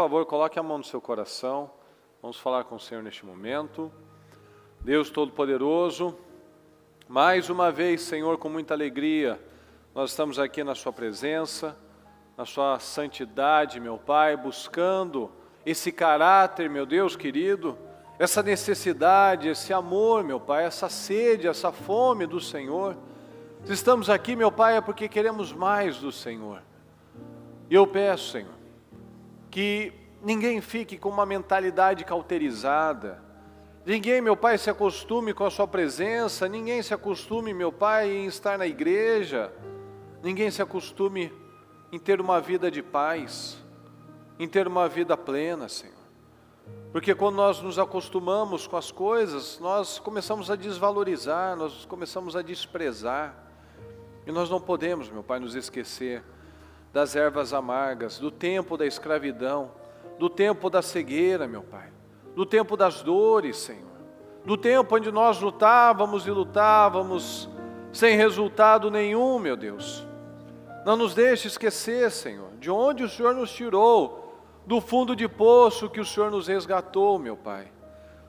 favor, coloque a mão no seu coração. Vamos falar com o Senhor neste momento. Deus Todo-Poderoso, mais uma vez, Senhor, com muita alegria, nós estamos aqui na sua presença, na sua santidade, meu Pai, buscando esse caráter, meu Deus querido, essa necessidade, esse amor, meu Pai, essa sede, essa fome do Senhor. Se estamos aqui, meu Pai, é porque queremos mais do Senhor. E eu peço, Senhor, que ninguém fique com uma mentalidade cauterizada. Ninguém, meu Pai, se acostume com a sua presença. Ninguém se acostume, meu Pai, em estar na igreja. Ninguém se acostume em ter uma vida de paz, em ter uma vida plena, Senhor. Porque quando nós nos acostumamos com as coisas, nós começamos a desvalorizar, nós começamos a desprezar. E nós não podemos, meu Pai, nos esquecer das ervas amargas, do tempo da escravidão, do tempo da cegueira, meu Pai, do tempo das dores, Senhor, do tempo onde nós lutávamos e lutávamos sem resultado nenhum, meu Deus. Não nos deixe esquecer, Senhor, de onde o Senhor nos tirou, do fundo de poço que o Senhor nos resgatou, meu Pai.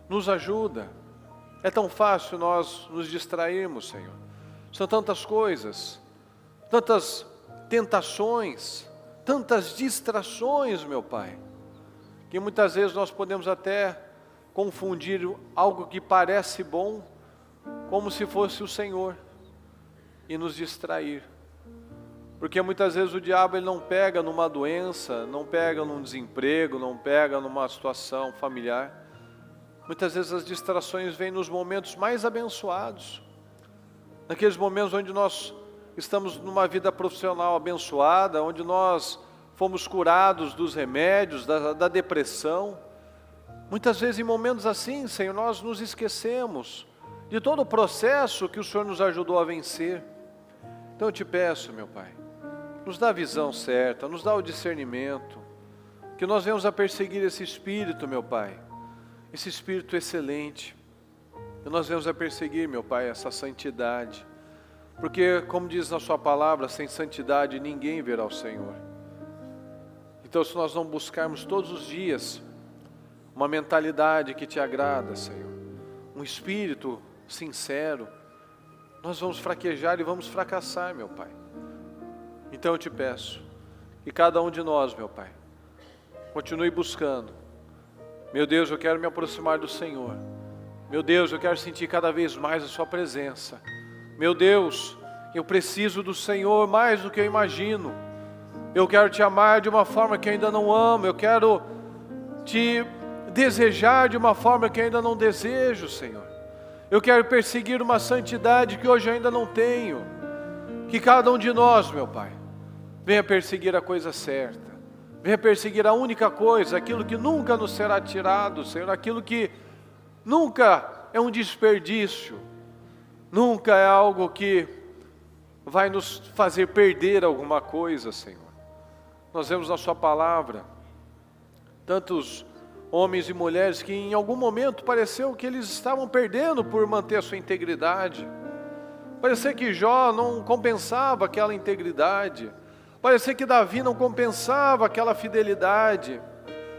Nos ajuda. É tão fácil nós nos distrairmos, Senhor. São tantas coisas, tantas tentações, tantas distrações, meu Pai, que muitas vezes nós podemos até confundir algo que parece bom como se fosse o Senhor e nos distrair. Porque muitas vezes o diabo ele não pega numa doença, não pega num desemprego, não pega numa situação familiar. Muitas vezes as distrações vêm nos momentos mais abençoados, naqueles momentos onde nós estamos numa vida profissional abençoada, onde nós fomos curados dos remédios, da depressão. Muitas vezes em momentos assim, Senhor, nós nos esquecemos de todo o processo que o Senhor nos ajudou a vencer. Então eu te peço, meu Pai, nos dá a visão certa, nos dá o discernimento, que nós venhamos a perseguir esse espírito, meu Pai, esse espírito excelente, que nós venhamos a perseguir, meu Pai, essa santidade, porque, como diz na sua palavra, sem santidade ninguém verá o Senhor. Então, se nós não buscarmos todos os dias uma mentalidade que te agrada, Senhor, um espírito sincero, nós vamos fraquejar e vamos fracassar, meu Pai. Então eu te peço que cada um de nós, meu Pai, continue buscando. Meu Deus, eu quero me aproximar do Senhor. Meu Deus, eu quero sentir cada vez mais a sua presença. Meu Deus, eu preciso do Senhor mais do que eu imagino. Eu quero te amar de uma forma que eu ainda não amo. Eu quero te desejar de uma forma que eu ainda não desejo, Senhor. Eu quero perseguir uma santidade que hoje eu ainda não tenho. Que cada um de nós, meu Pai, venha perseguir a coisa certa. Venha perseguir a única coisa, aquilo que nunca nos será tirado, Senhor. Aquilo que nunca é um desperdício. Nunca é algo que vai nos fazer perder alguma coisa, Senhor. Nós vemos na sua palavra tantos homens e mulheres que em algum momento pareceu que eles estavam perdendo por manter a sua integridade. Parecia que Jó não compensava aquela integridade. Parecia que Davi não compensava aquela fidelidade.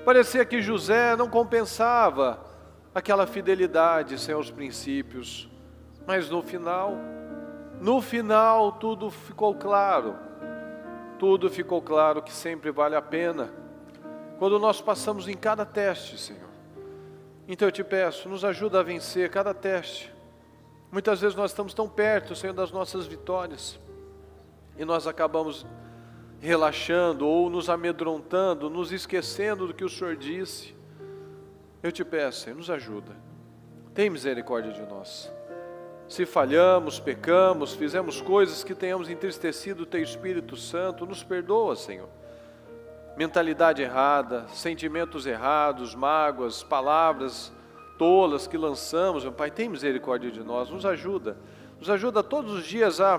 Parecia que José não compensava aquela fidelidade sem os princípios. Mas no final tudo ficou claro. Tudo ficou claro que sempre vale a pena quando nós passamos em cada teste, Senhor. Então eu te peço, nos ajuda a vencer cada teste. Muitas vezes nós estamos tão perto, Senhor, das nossas vitórias, e nós acabamos relaxando ou nos amedrontando, nos esquecendo do que o Senhor disse. Eu te peço, Senhor, nos ajuda. Tem misericórdia de nós. Se falhamos, pecamos, fizemos coisas que tenhamos entristecido o Teu Espírito Santo, nos perdoa, Senhor. Mentalidade errada, sentimentos errados, mágoas, palavras tolas que lançamos, meu Pai, tem misericórdia de nós, nos ajuda todos os dias a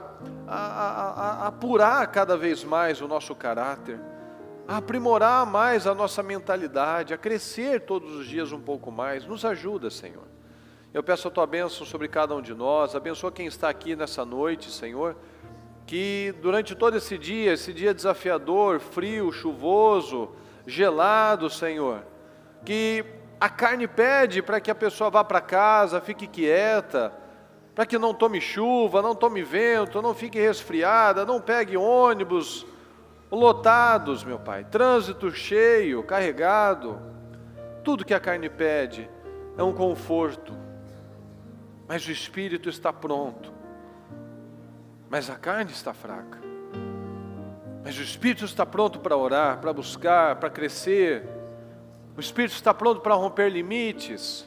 apurar cada vez mais o nosso caráter, a aprimorar mais a nossa mentalidade, a crescer todos os dias um pouco mais. Nos ajuda, Senhor. Eu peço a Tua bênção sobre cada um de nós, abençoa quem está aqui nessa noite, Senhor, que durante todo esse dia desafiador, frio, chuvoso, gelado, Senhor, que a carne pede para que a pessoa vá para casa, fique quieta, para que não tome chuva, não tome vento, não fique resfriada, não pegue ônibus lotados, meu Pai, trânsito cheio, carregado. Tudo que a carne pede é um conforto, mas o espírito está pronto, mas a carne está fraca. Mas o espírito está pronto para orar, para buscar, para crescer. O espírito está pronto para romper limites.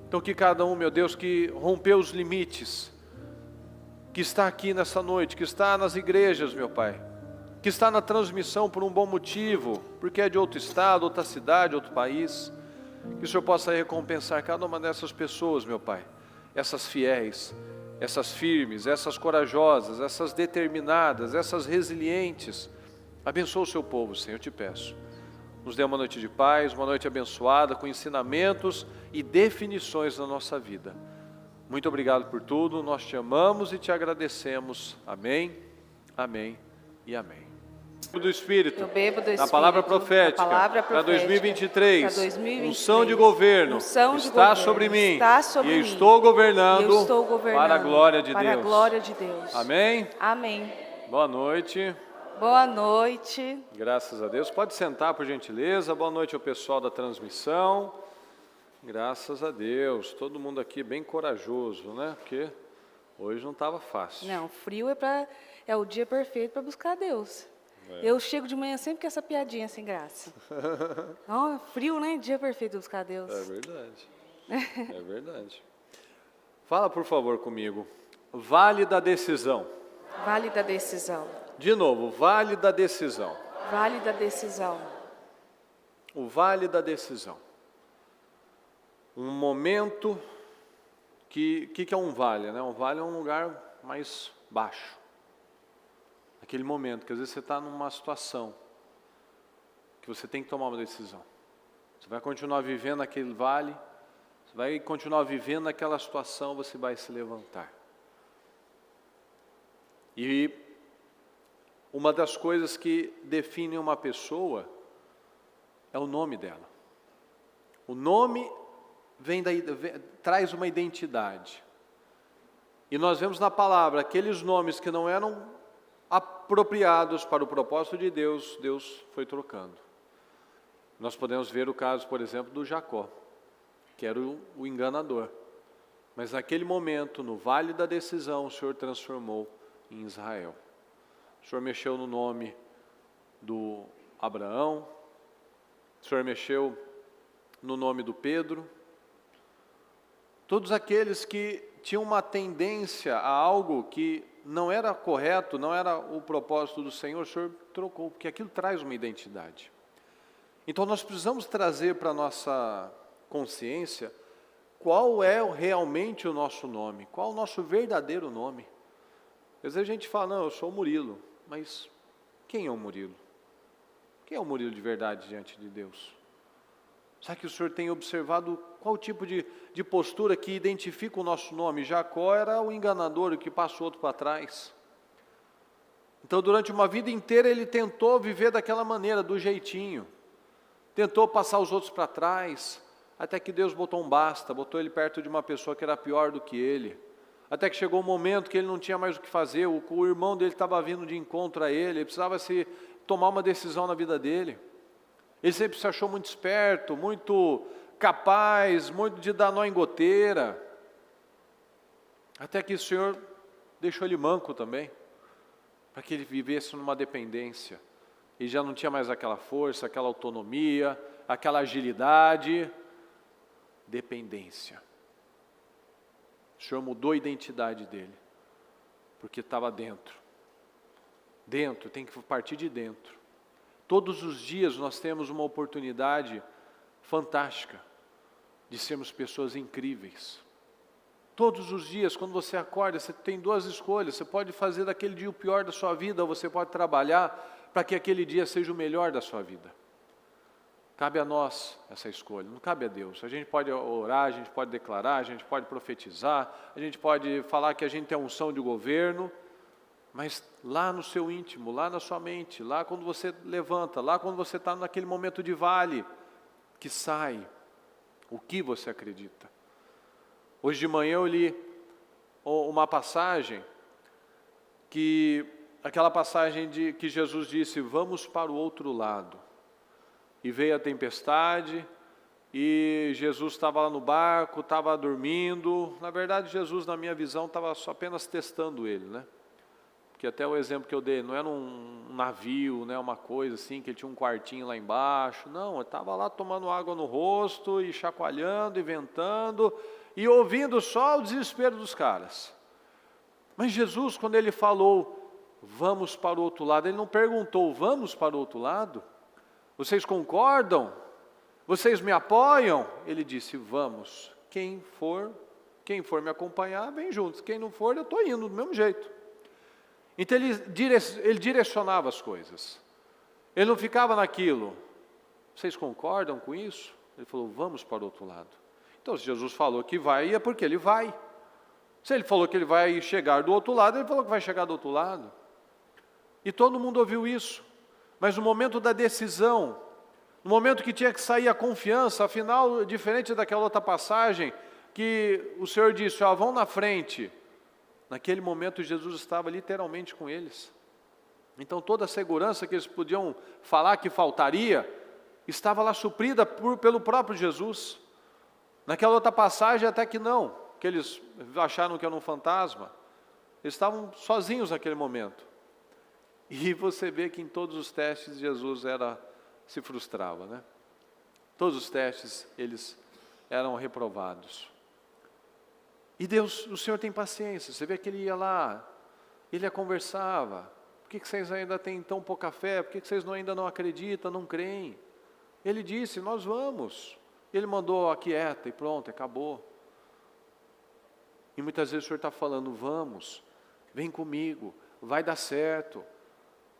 Então que cada um, meu Deus, que rompeu os limites, que está aqui nessa noite, que está nas igrejas, meu Pai, que está na transmissão por um bom motivo, porque é de outro estado, outra cidade, outro país, que o Senhor possa recompensar cada uma dessas pessoas, meu Pai, essas fiéis, essas firmes, essas corajosas, essas determinadas, essas resilientes. Abençoa o seu povo, Senhor, eu te peço. Nos dê uma noite de paz, uma noite abençoada, com ensinamentos e definições na nossa vida. Muito obrigado por tudo, nós te amamos e te agradecemos. Amém, amém e amém. Do Espírito, eu bebo do Espírito, na palavra profética, para 2023, unção de governo, está sobre mim, e estou governando para a glória de Deus. Amém? Amém. Boa noite. Boa noite. Graças a Deus. Pode sentar, por gentileza. Boa noite ao pessoal da transmissão. Graças a Deus. Todo mundo aqui bem corajoso, né? Porque hoje não estava fácil. Não, frio é o dia perfeito para buscar Deus. Eu chego de manhã sempre com essa piadinha sem graça. Não, frio, né? Dia perfeito para buscar Deus. É verdade. É verdade. Fala, por favor, comigo. Vale da decisão. Vale da decisão. De novo, vale da decisão. Vale da decisão. O vale da decisão. Um momento que é um vale, né? Um vale é um lugar mais baixo. Aquele momento que às vezes você está numa situação que você tem que tomar uma decisão. Você vai continuar vivendo aquele vale, você vai continuar vivendo aquela situação, você vai se levantar. E uma das coisas que define uma pessoa é o nome dela. O nome traz uma identidade. E nós vemos na palavra aqueles nomes que não eram apropriados para o propósito de Deus, Deus foi trocando. Nós podemos ver o caso, por exemplo, do Jacó, que era o enganador. Mas naquele momento, no vale da decisão, o Senhor transformou em Israel. O Senhor mexeu no nome do Abraão, o Senhor mexeu no nome do Pedro. Todos aqueles que tinham uma tendência a algo que não era correto, não era o propósito do Senhor, o Senhor trocou, porque aquilo traz uma identidade. Então nós precisamos trazer para a nossa consciência qual é realmente o nosso nome, qual o nosso verdadeiro nome. Às vezes a gente fala, não, eu sou o Murilo, mas quem é o Murilo? Quem é o Murilo de verdade diante de Deus? Será que o Senhor tem observado qual tipo de postura que identifica o nosso nome? Jacó era o enganador, o que passou outro para trás. Então, durante uma vida inteira, ele tentou viver daquela maneira, do jeitinho. Tentou passar os outros para trás, até que Deus botou um basta, botou ele perto de uma pessoa que era pior do que ele. Até que chegou um momento que ele não tinha mais o que fazer, o irmão dele estava vindo de encontro a ele precisava tomar uma decisão na vida dele. Ele sempre se achou muito esperto, muito capaz, muito de dar nó em goteira. Até que o Senhor deixou ele manco também, para que ele vivesse numa dependência. Ele já não tinha mais aquela força, aquela autonomia, aquela agilidade. Dependência. O Senhor mudou a identidade dele, porque estava dentro. Dentro, tem que partir de dentro. Todos os dias nós temos uma oportunidade fantástica de sermos pessoas incríveis. Todos os dias, quando você acorda, você tem duas escolhas. Você pode fazer daquele dia o pior da sua vida, ou você pode trabalhar para que aquele dia seja o melhor da sua vida. Cabe a nós essa escolha, não cabe a Deus. A gente pode orar, a gente pode declarar, a gente pode profetizar, a gente pode falar que a gente tem a unção de governo, Mas lá no seu íntimo, lá na sua mente, lá quando você levanta, lá quando você está naquele momento de vale, que sai o que você acredita. Hoje de manhã eu li uma passagem, aquela passagem que Jesus disse, vamos para o outro lado. E veio a tempestade, e Jesus estava lá no barco, estava dormindo. Na verdade, Jesus, na minha visão, estava só apenas testando ele, né? Porque até o exemplo que eu dei, não era um navio, né, uma coisa assim, que ele tinha um quartinho lá embaixo. Não, ele estava lá tomando água no rosto, e chacoalhando, e ventando, e ouvindo só o desespero dos caras. Mas Jesus, quando ele falou, vamos para o outro lado, ele não perguntou, vamos para o outro lado? Vocês concordam? Vocês me apoiam? Ele disse, vamos. Quem for me acompanhar, vem juntos. Quem não for, eu estou indo do mesmo jeito. Então ele direcionava as coisas. Ele não ficava naquilo. Vocês concordam com isso? Ele falou, vamos para o outro lado. Então, se Jesus falou que vai, é porque ele vai. Se ele falou que ele vai chegar do outro lado, ele falou que vai chegar do outro lado. E todo mundo ouviu isso. Mas no momento da decisão, no momento que tinha que sair a confiança, afinal, diferente daquela outra passagem, que o Senhor disse, vão na frente. Naquele momento Jesus estava literalmente com eles. Então toda a segurança que eles podiam falar que faltaria, estava lá suprida pelo próprio Jesus. Naquela outra passagem até que não, que eles acharam que era um fantasma. Eles estavam sozinhos naquele momento. E você vê que em todos os testes Jesus se frustrava, né? Todos os testes eles eram reprovados. E Deus, o Senhor tem paciência. Você vê que ele ia lá, ele conversava. Por que vocês ainda têm tão pouca fé? Por que vocês ainda não acreditam, não creem? Ele disse, nós vamos. Ele mandou aquieta e pronto, acabou. E muitas vezes o Senhor está falando, vamos, vem comigo, vai dar certo.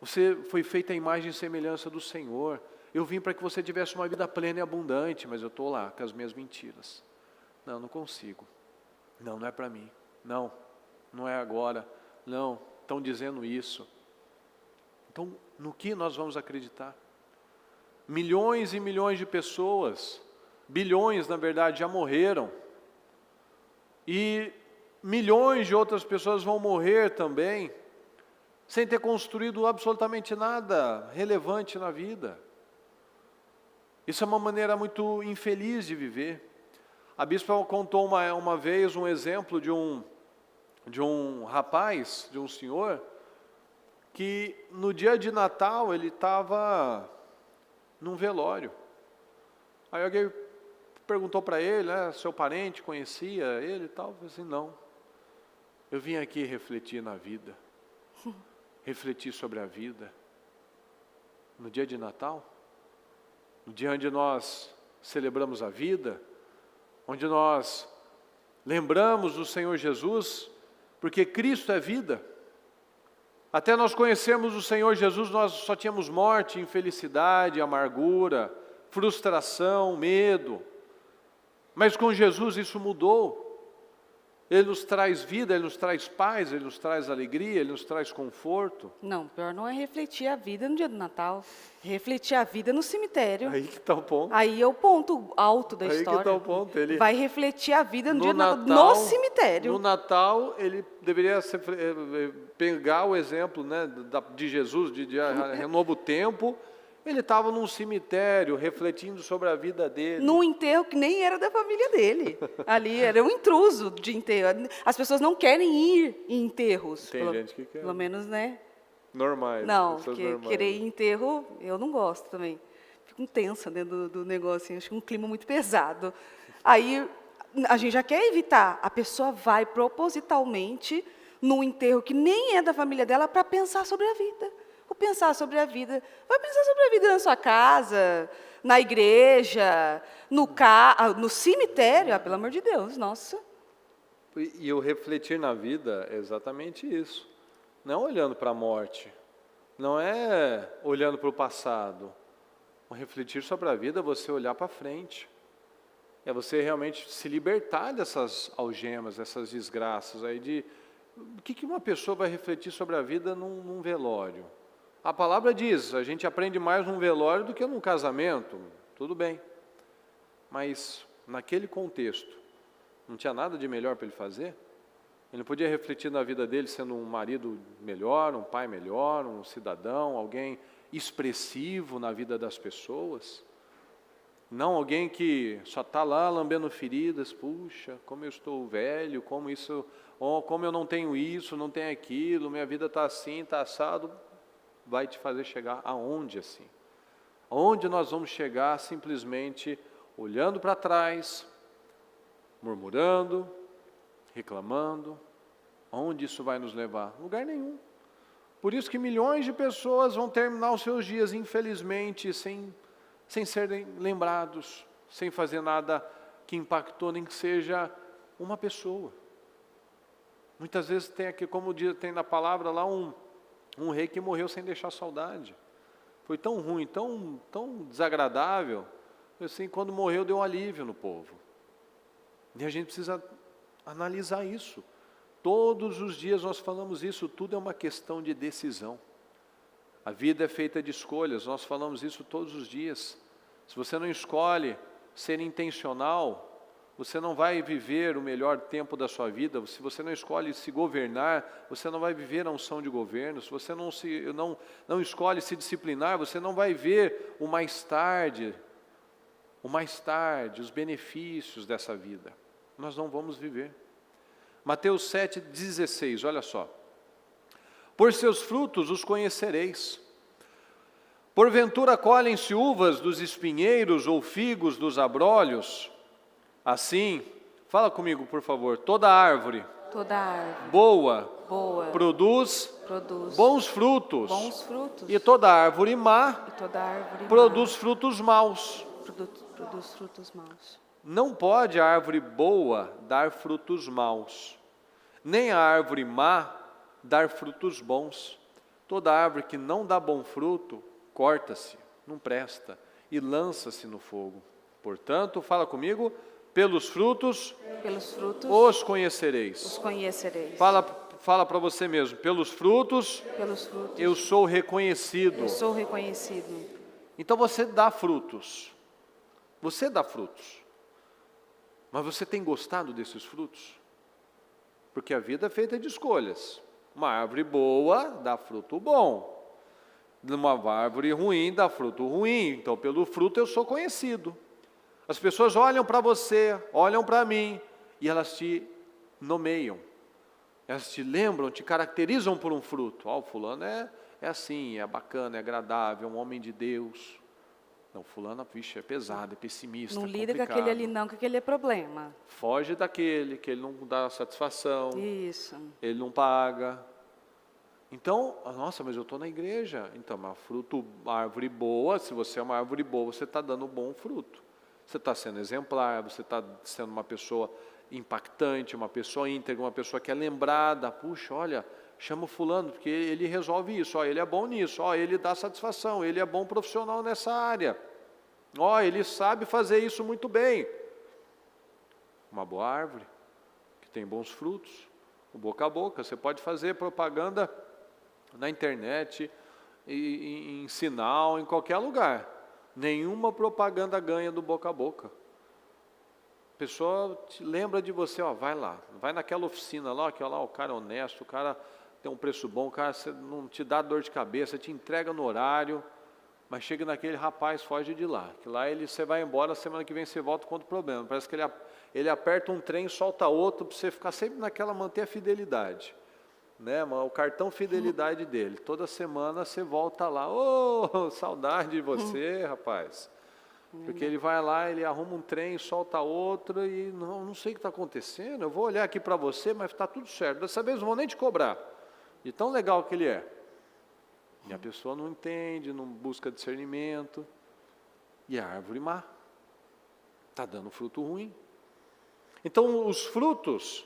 Você foi feita a imagem e semelhança do Senhor. Eu vim para que você tivesse uma vida plena e abundante, mas eu estou lá com as minhas mentiras. Não consigo. Não é para mim. Não é agora. Não, estão dizendo isso. Então, no que nós vamos acreditar? Milhões e milhões de pessoas, bilhões na verdade, já morreram. E milhões de outras pessoas vão morrer também, sem ter construído absolutamente nada relevante na vida. Isso é uma maneira muito infeliz de viver. A bispa contou uma vez um exemplo de um rapaz, de um senhor, que no dia de Natal ele estava num velório. Aí alguém perguntou para ele, seu parente conhecia ele e tal? Eu falei assim, não. Eu vim aqui refletir na vida, refletir sobre a vida. No dia de Natal, no dia onde nós celebramos a vida, onde nós lembramos do Senhor Jesus, porque Cristo é vida. Até nós conhecermos o Senhor Jesus, nós só tínhamos morte, infelicidade, amargura, frustração, medo. Mas com Jesus isso mudou. Ele nos traz vida, Ele nos traz paz, Ele nos traz alegria, Ele nos traz conforto. Não, pior não é refletir a vida no dia do Natal. Refletir a vida no cemitério. Aí que está o ponto. Aí é o ponto alto da história. Aí que está o ponto. Ele vai refletir a vida no dia Natal, no cemitério. No Natal, ele deveria pegar o exemplo, né, de Jesus, de Novo Tempo. Ele estava num cemitério, refletindo sobre a vida dele. Num enterro que nem era da família dele. Ali era um intruso de enterro. As pessoas não querem ir em enterros. Tem gente que quer. Pelo menos, né? Normais. Não, porque querer ir em enterro, eu não gosto também. Fico tensa dentro do negócio, assim, acho um clima muito pesado. Aí, a gente já quer evitar. A pessoa vai propositalmente num enterro que nem é da família dela para pensar sobre a vida. Pensar sobre a vida. Vai pensar sobre a vida na sua casa, na igreja, no cemitério. Pelo amor de Deus, nossa. E o refletir na vida é exatamente isso. Não olhando para a morte. Não é olhando para o passado. O refletir sobre a vida é você olhar para frente. É você realmente se libertar dessas algemas, dessas desgraças aí O que uma pessoa vai refletir sobre a vida num velório? A palavra diz, a gente aprende mais num velório do que num casamento, tudo bem. Mas naquele contexto, não tinha nada de melhor para ele fazer? Ele não podia refletir na vida dele sendo um marido melhor, um pai melhor, um cidadão, alguém expressivo na vida das pessoas? Não alguém que só está lá lambendo feridas, puxa, como eu estou velho, como eu não tenho isso, não tenho aquilo, minha vida está assim, está assado. Vai te fazer chegar aonde assim? Aonde nós vamos chegar simplesmente olhando para trás, murmurando, reclamando? Aonde isso vai nos levar? Lugar nenhum. Por isso que milhões de pessoas vão terminar os seus dias, infelizmente, sem serem lembrados, sem fazer nada que impactou, nem que seja uma pessoa. Muitas vezes tem aqui, como tem na palavra lá, um rei que morreu sem deixar saudade. Foi tão ruim, tão desagradável, assim, quando morreu deu um alívio no povo. E a gente precisa analisar isso. Todos os dias nós falamos isso, tudo é uma questão de decisão. A vida é feita de escolhas, nós falamos isso todos os dias. Se você não escolhe ser intencional, você não vai viver o melhor tempo da sua vida. Se você não escolhe se governar, você não vai viver a unção de governo. Se você não escolhe se disciplinar, você não vai ver o mais tarde, os benefícios dessa vida. Nós não vamos viver. Mateus 7,16, olha só. Por seus frutos os conhecereis. Porventura colhem-se uvas dos espinheiros ou figos dos abrolhos? Assim, fala comigo, por favor, toda árvore boa produz bons frutos, e toda árvore má produz frutos maus. Não pode a árvore boa dar frutos maus, nem a árvore má dar frutos bons. Toda árvore que não dá bom fruto, corta-se, não presta, e lança-se no fogo. Portanto, fala comigo, pelos frutos os conhecereis. Fala para você mesmo, pelos frutos eu sou reconhecido. Então você dá frutos. Você dá frutos. Mas você tem gostado desses frutos? Porque a vida é feita de escolhas. Uma árvore boa dá fruto bom. Uma árvore ruim dá fruto ruim. Então, pelo fruto eu sou conhecido. As pessoas olham para você, olham para mim, e elas te nomeiam. Elas te lembram, te caracterizam por um fruto. O fulano é assim, é bacana, é agradável, é um homem de Deus. Não, fulano, vixe, é pesado, é pessimista, não é lida com aquele ali não, que aquele é problema. Foge daquele, que ele não dá satisfação. Isso. Ele não paga. Então, nossa, mas eu estou na igreja. Então, uma árvore boa, se você é uma árvore boa, você está dando bom fruto. Você está sendo exemplar, você está sendo uma pessoa impactante, uma pessoa íntegra, uma pessoa que é lembrada. Puxa, olha, chama o fulano, porque ele resolve isso. Ele é bom nisso, ele dá satisfação, ele é bom profissional nessa área. Ele sabe fazer isso muito bem. Uma boa árvore, que tem bons frutos, o boca a boca. Você pode fazer propaganda na internet, em sinal, em qualquer lugar. Nenhuma propaganda ganha do boca a boca. A pessoa te lembra de você, vai lá, vai naquela oficina lá, que lá o cara é honesto, o cara tem um preço bom, o cara não te dá dor de cabeça, te entrega no horário, mas chega naquele rapaz, foge de lá. Que lá você vai embora, semana que vem você volta com outro problema. Parece que ele aperta um trem, solta outro, para você ficar sempre naquela, manter a fidelidade. Né, o cartão fidelidade dele. Toda semana você volta lá, saudade de você, rapaz. Porque ele vai lá, ele arruma um trem, solta outro e não sei o que está acontecendo. Eu vou olhar aqui para você, mas está tudo certo. Dessa vez não vou nem te cobrar. De tão legal que ele é. E a pessoa não entende, não busca discernimento. E a árvore má está dando fruto ruim. Então os frutos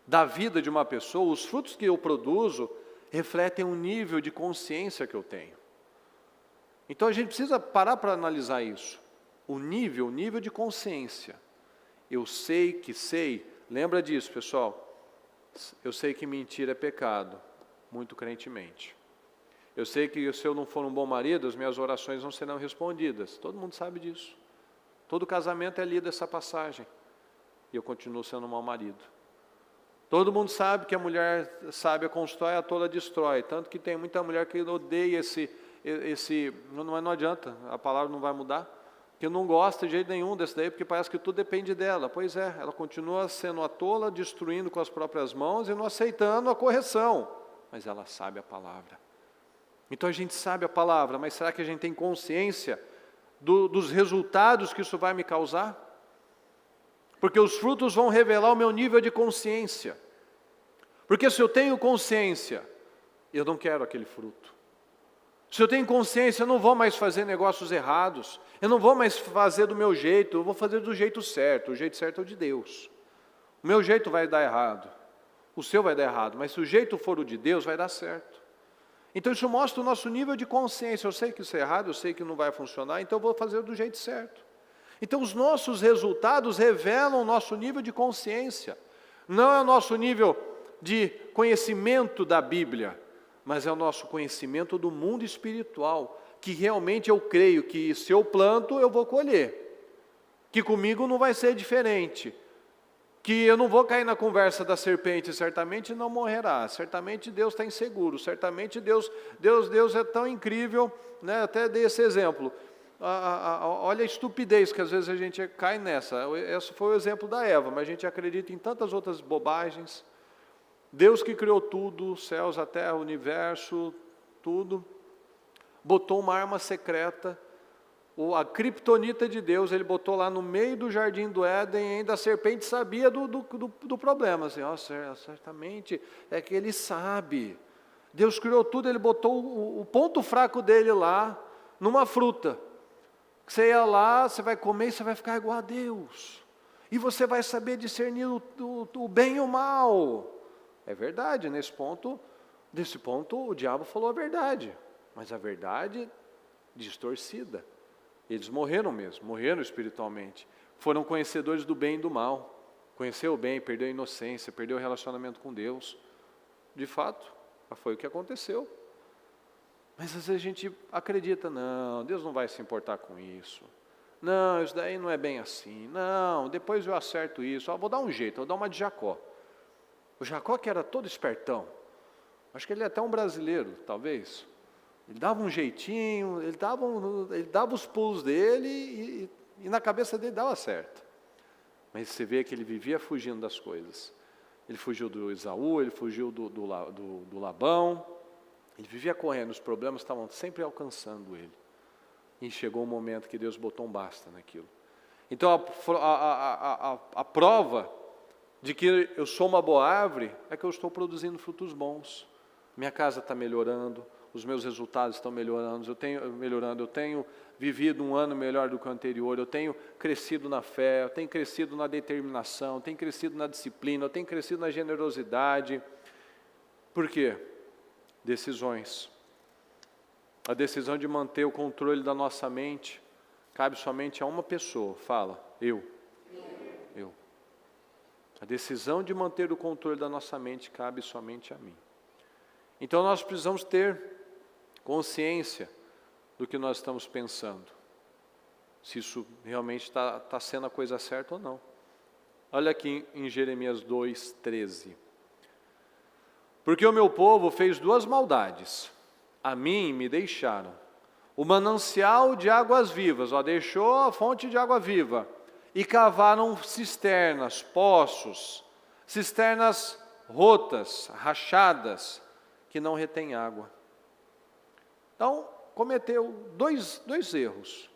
da vida de uma pessoa, os frutos que eu produzo, refletem um nível de consciência que eu tenho. Então a gente precisa parar para analisar isso. O nível de consciência. Eu sei que sei, lembra disso, pessoal. Eu sei que mentira é pecado, muito crentemente. Eu sei que se eu não for um bom marido, as minhas orações não serão respondidas. Todo mundo sabe disso. Todo casamento é lido essa passagem. E eu continuo sendo um mau marido. Todo mundo sabe que a mulher sábia constrói, a tola destrói. Tanto que tem muita mulher que odeia não adianta, a palavra não vai mudar. Que não gosta de jeito nenhum desse daí, porque parece que tudo depende dela. Pois é, ela continua sendo a tola, destruindo com as próprias mãos e não aceitando a correção. Mas ela sabe a palavra. Então a gente sabe a palavra, mas será que a gente tem consciência dos resultados que isso vai me causar? Porque os frutos vão revelar o meu nível de consciência. Porque se eu tenho consciência, eu não quero aquele fruto. Se eu tenho consciência, eu não vou mais fazer negócios errados. Eu não vou mais fazer do meu jeito, eu vou fazer do jeito certo. O jeito certo é o de Deus. O meu jeito vai dar errado. O seu vai dar errado. Mas se o jeito for o de Deus, vai dar certo. Então isso mostra o nosso nível de consciência. Eu sei que isso é errado, eu sei que não vai funcionar, então eu vou fazer do jeito certo. Então os nossos resultados revelam o nosso nível de consciência. Não é o nosso nível de conhecimento da Bíblia, mas é o nosso conhecimento do mundo espiritual, que realmente eu creio que se eu planto, eu vou colher. Que comigo não vai ser diferente. Que eu não vou cair na conversa da serpente, certamente não morrerá, certamente Deus está inseguro, certamente Deus é tão incrível, né? Até dei esse exemplo. Olha a estupidez que às vezes a gente cai nessa. Esse foi o exemplo da Eva, mas a gente acredita em tantas outras bobagens. Deus que criou tudo, os céus, a terra, o universo, tudo, botou uma arma secreta, a criptonita de Deus, ele botou lá no meio do jardim do Éden, e ainda a serpente sabia do problema, assim, certamente é que ele sabe. Deus criou tudo, ele botou o ponto fraco dele lá, numa fruta. Você ia lá, você vai comer e você vai ficar igual a Deus. E você vai saber discernir o bem e o mal. É verdade, nesse ponto o diabo falou a verdade. Mas a verdade distorcida. Eles morreram mesmo, morreram espiritualmente. Foram conhecedores do bem e do mal. Conheceu o bem, perdeu a inocência, perdeu o relacionamento com Deus. De fato, foi o que aconteceu. Mas às vezes a gente acredita, não, Deus não vai se importar com isso. Não, isso daí não é bem assim. Não, depois eu acerto isso. Vou dar um jeito, vou dar uma de Jacó. O Jacó que era todo espertão. Acho que ele é até um brasileiro, talvez. Ele dava um jeitinho, ele dava os pulos dele e na cabeça dele dava certo. Mas você vê que ele vivia fugindo das coisas. Ele fugiu do Esaú, ele fugiu do Labão. Ele vivia correndo, os problemas estavam sempre alcançando ele. E chegou um momento que Deus botou um basta naquilo. Então a prova de que eu sou uma boa árvore é que eu estou produzindo frutos bons. Minha casa está melhorando, os meus resultados estão melhorando, eu tenho vivido um ano melhor do que o anterior, eu tenho crescido na fé, eu tenho crescido na determinação, eu tenho crescido na disciplina, eu tenho crescido na generosidade. Por quê? Decisões. A decisão de manter o controle da nossa mente cabe somente a uma pessoa. Fala, eu. A decisão de manter o controle da nossa mente cabe somente a mim. Então nós precisamos ter consciência do que nós estamos pensando. Se isso realmente está sendo a coisa certa ou não. Olha aqui em Jeremias 2:13. Porque o meu povo fez duas maldades. A mim me deixaram o manancial de águas vivas, deixou a fonte de água viva, e cavaram cisternas, poços, cisternas rotas, rachadas, que não retêm água. Então, cometeu dois erros.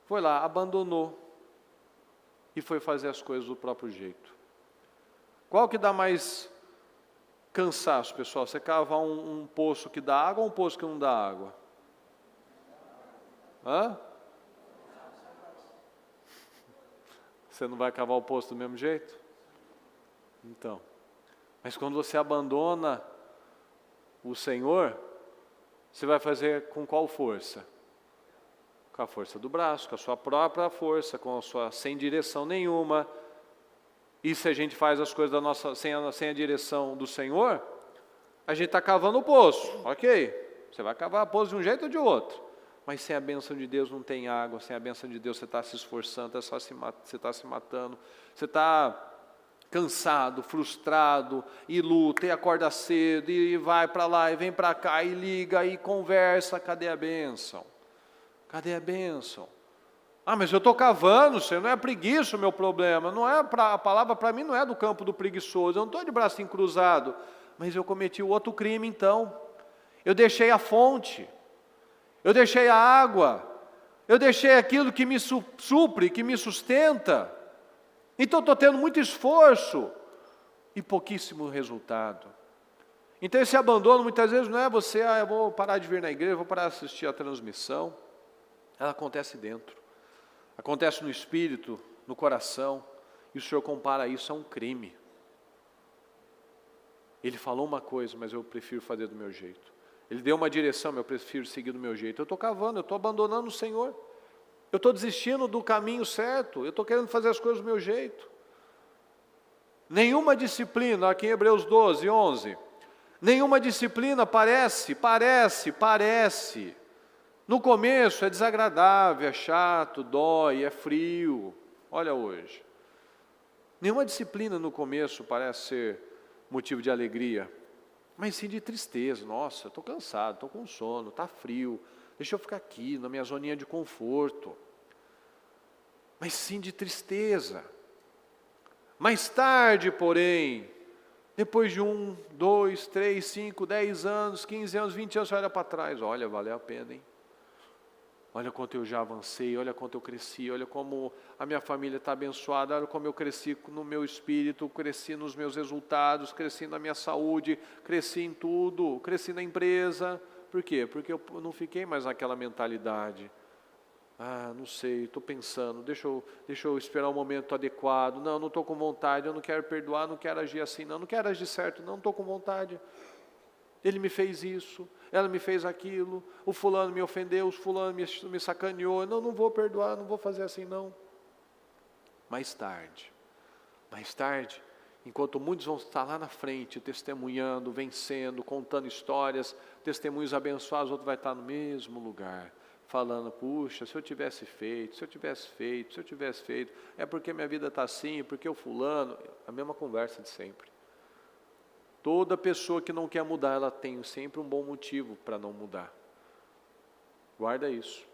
Foi lá, abandonou, e foi fazer as coisas do próprio jeito. Qual que dá mais cansaço, pessoal? Você cavar um poço que dá água ou um poço que não dá água? Você não vai cavar o poço do mesmo jeito? Então, mas quando você abandona o Senhor, você vai fazer com qual força? Com a força do braço, com a sua própria força, sem direção nenhuma. E se a gente faz as coisas sem a direção do Senhor, a gente está cavando o poço, ok? Você vai cavar o poço de um jeito ou de outro. Mas sem a bênção de Deus não tem água, sem a bênção de Deus você está se esforçando, você está se matando, você está cansado, frustrado, e luta, e acorda cedo, e vai para lá, e vem para cá, e liga, e conversa. Cadê a bênção? Cadê a bênção? Ah, mas eu estou cavando, Senhor, não é preguiça o meu problema, não é a palavra para mim não é do campo do preguiçoso, eu não estou de bracinho cruzado, mas eu cometi o outro crime então, eu deixei a fonte, eu deixei a água, eu deixei aquilo que me supre, que me sustenta, então estou tendo muito esforço e pouquíssimo resultado. Então esse abandono muitas vezes não é você, eu vou parar de vir na igreja, vou parar de assistir a transmissão, ela acontece dentro, acontece no espírito, no coração, e o Senhor compara isso a um crime. Ele falou uma coisa, mas eu prefiro fazer do meu jeito. Ele deu uma direção, mas eu prefiro seguir do meu jeito. Eu estou cavando, eu estou abandonando o Senhor. Eu estou desistindo do caminho certo, eu estou querendo fazer as coisas do meu jeito. Nenhuma disciplina, aqui em Hebreus 12, 11, nenhuma disciplina parece. No começo é desagradável, é chato, dói, é frio. Olha hoje. Nenhuma disciplina no começo parece ser motivo de alegria, mas sim de tristeza. Nossa, estou cansado, estou com sono, está frio. Deixa eu ficar aqui na minha zoninha de conforto. Mas sim de tristeza. Mais tarde, porém, depois de 1, 2, 3, 5, 10 anos, 15 anos, 20 anos, você olha para trás, olha, valeu a pena, hein? Olha quanto eu já avancei, olha quanto eu cresci, olha como a minha família está abençoada, olha como eu cresci no meu espírito, cresci nos meus resultados, cresci na minha saúde, cresci em tudo, cresci na empresa. Por quê? Porque eu não fiquei mais naquela mentalidade. Ah, não sei, estou pensando, deixa eu esperar o momento adequado. Não estou com vontade, eu não quero perdoar, não quero agir assim, não quero agir certo, não estou com vontade. Ele me fez isso, ela me fez aquilo, o fulano me ofendeu, o fulano me sacaneou, não vou perdoar, não vou fazer assim não. Mais tarde, enquanto muitos vão estar lá na frente, testemunhando, vencendo, contando histórias, testemunhos abençoados, outro vai estar no mesmo lugar, falando, puxa, se eu tivesse feito, é porque minha vida está assim, porque o fulano, a mesma conversa de sempre. Toda pessoa que não quer mudar, ela tem sempre um bom motivo para não mudar. Guarda isso.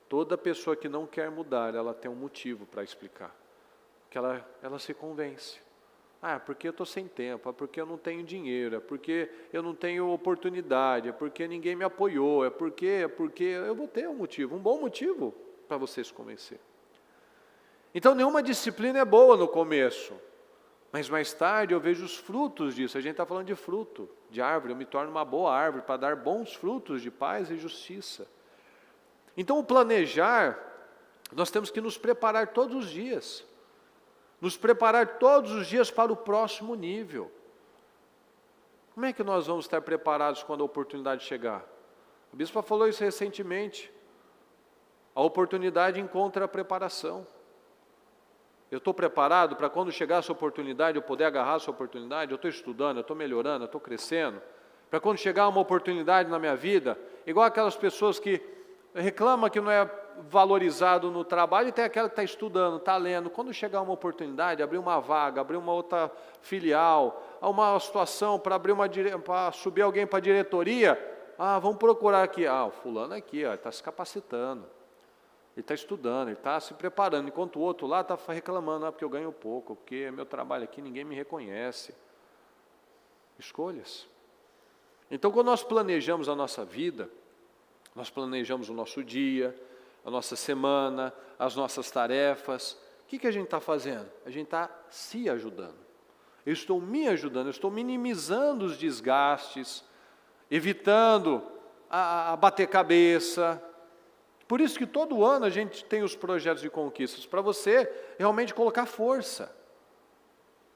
Toda pessoa que não quer mudar, ela tem um motivo para explicar. Que ela se convence. Ah, é porque eu estou sem tempo, é porque eu não tenho dinheiro, é porque eu não tenho oportunidade, é porque ninguém me apoiou, é porque eu vou ter um motivo, um bom motivo para você se convencer. Então nenhuma disciplina é boa no começo. Mas mais tarde eu vejo os frutos disso. A gente está falando de fruto, de árvore. Eu me torno uma boa árvore para dar bons frutos de paz e justiça. Então o planejar, nós temos que nos preparar todos os dias. Nos preparar todos os dias para o próximo nível. Como é que nós vamos estar preparados quando a oportunidade chegar? O bispo falou isso recentemente. A oportunidade encontra a preparação. Eu estou preparado para quando chegar essa oportunidade, eu poder agarrar essa oportunidade? Eu estou estudando, eu estou melhorando, eu estou crescendo. Para quando chegar uma oportunidade na minha vida, igual aquelas pessoas que reclamam que não é valorizado no trabalho, e tem aquela que está estudando, está lendo. Quando chegar uma oportunidade, abrir uma vaga, abrir uma outra filial, uma situação para subir alguém para a diretoria, vamos procurar aqui. O fulano aqui, está se capacitando. Ele está estudando, ele está se preparando, enquanto o outro lá está reclamando, porque eu ganho pouco, porque meu trabalho aqui ninguém me reconhece. Escolhas. Então, quando nós planejamos a nossa vida, nós planejamos o nosso dia, a nossa semana, as nossas tarefas, o que a gente está fazendo? A gente está se ajudando. Eu estou me ajudando, eu estou minimizando os desgastes, evitando a bater cabeça. Por isso que todo ano a gente tem os projetos de conquistas, para você realmente colocar força.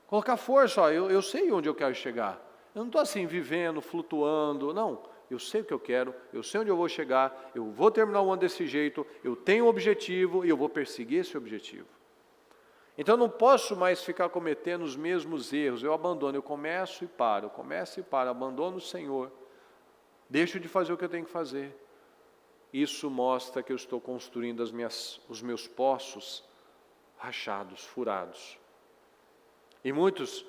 Colocar força, eu sei onde eu quero chegar. Eu não estou assim vivendo, flutuando, não. Eu sei o que eu quero, eu sei onde eu vou chegar, eu vou terminar o ano desse jeito, eu tenho um objetivo e eu vou perseguir esse objetivo. Então eu não posso mais ficar cometendo os mesmos erros. Eu abandono, eu começo e paro, abandono o Senhor. Deixo de fazer o que eu tenho que fazer. Isso mostra que eu estou construindo os meus poços rachados, furados. E muitos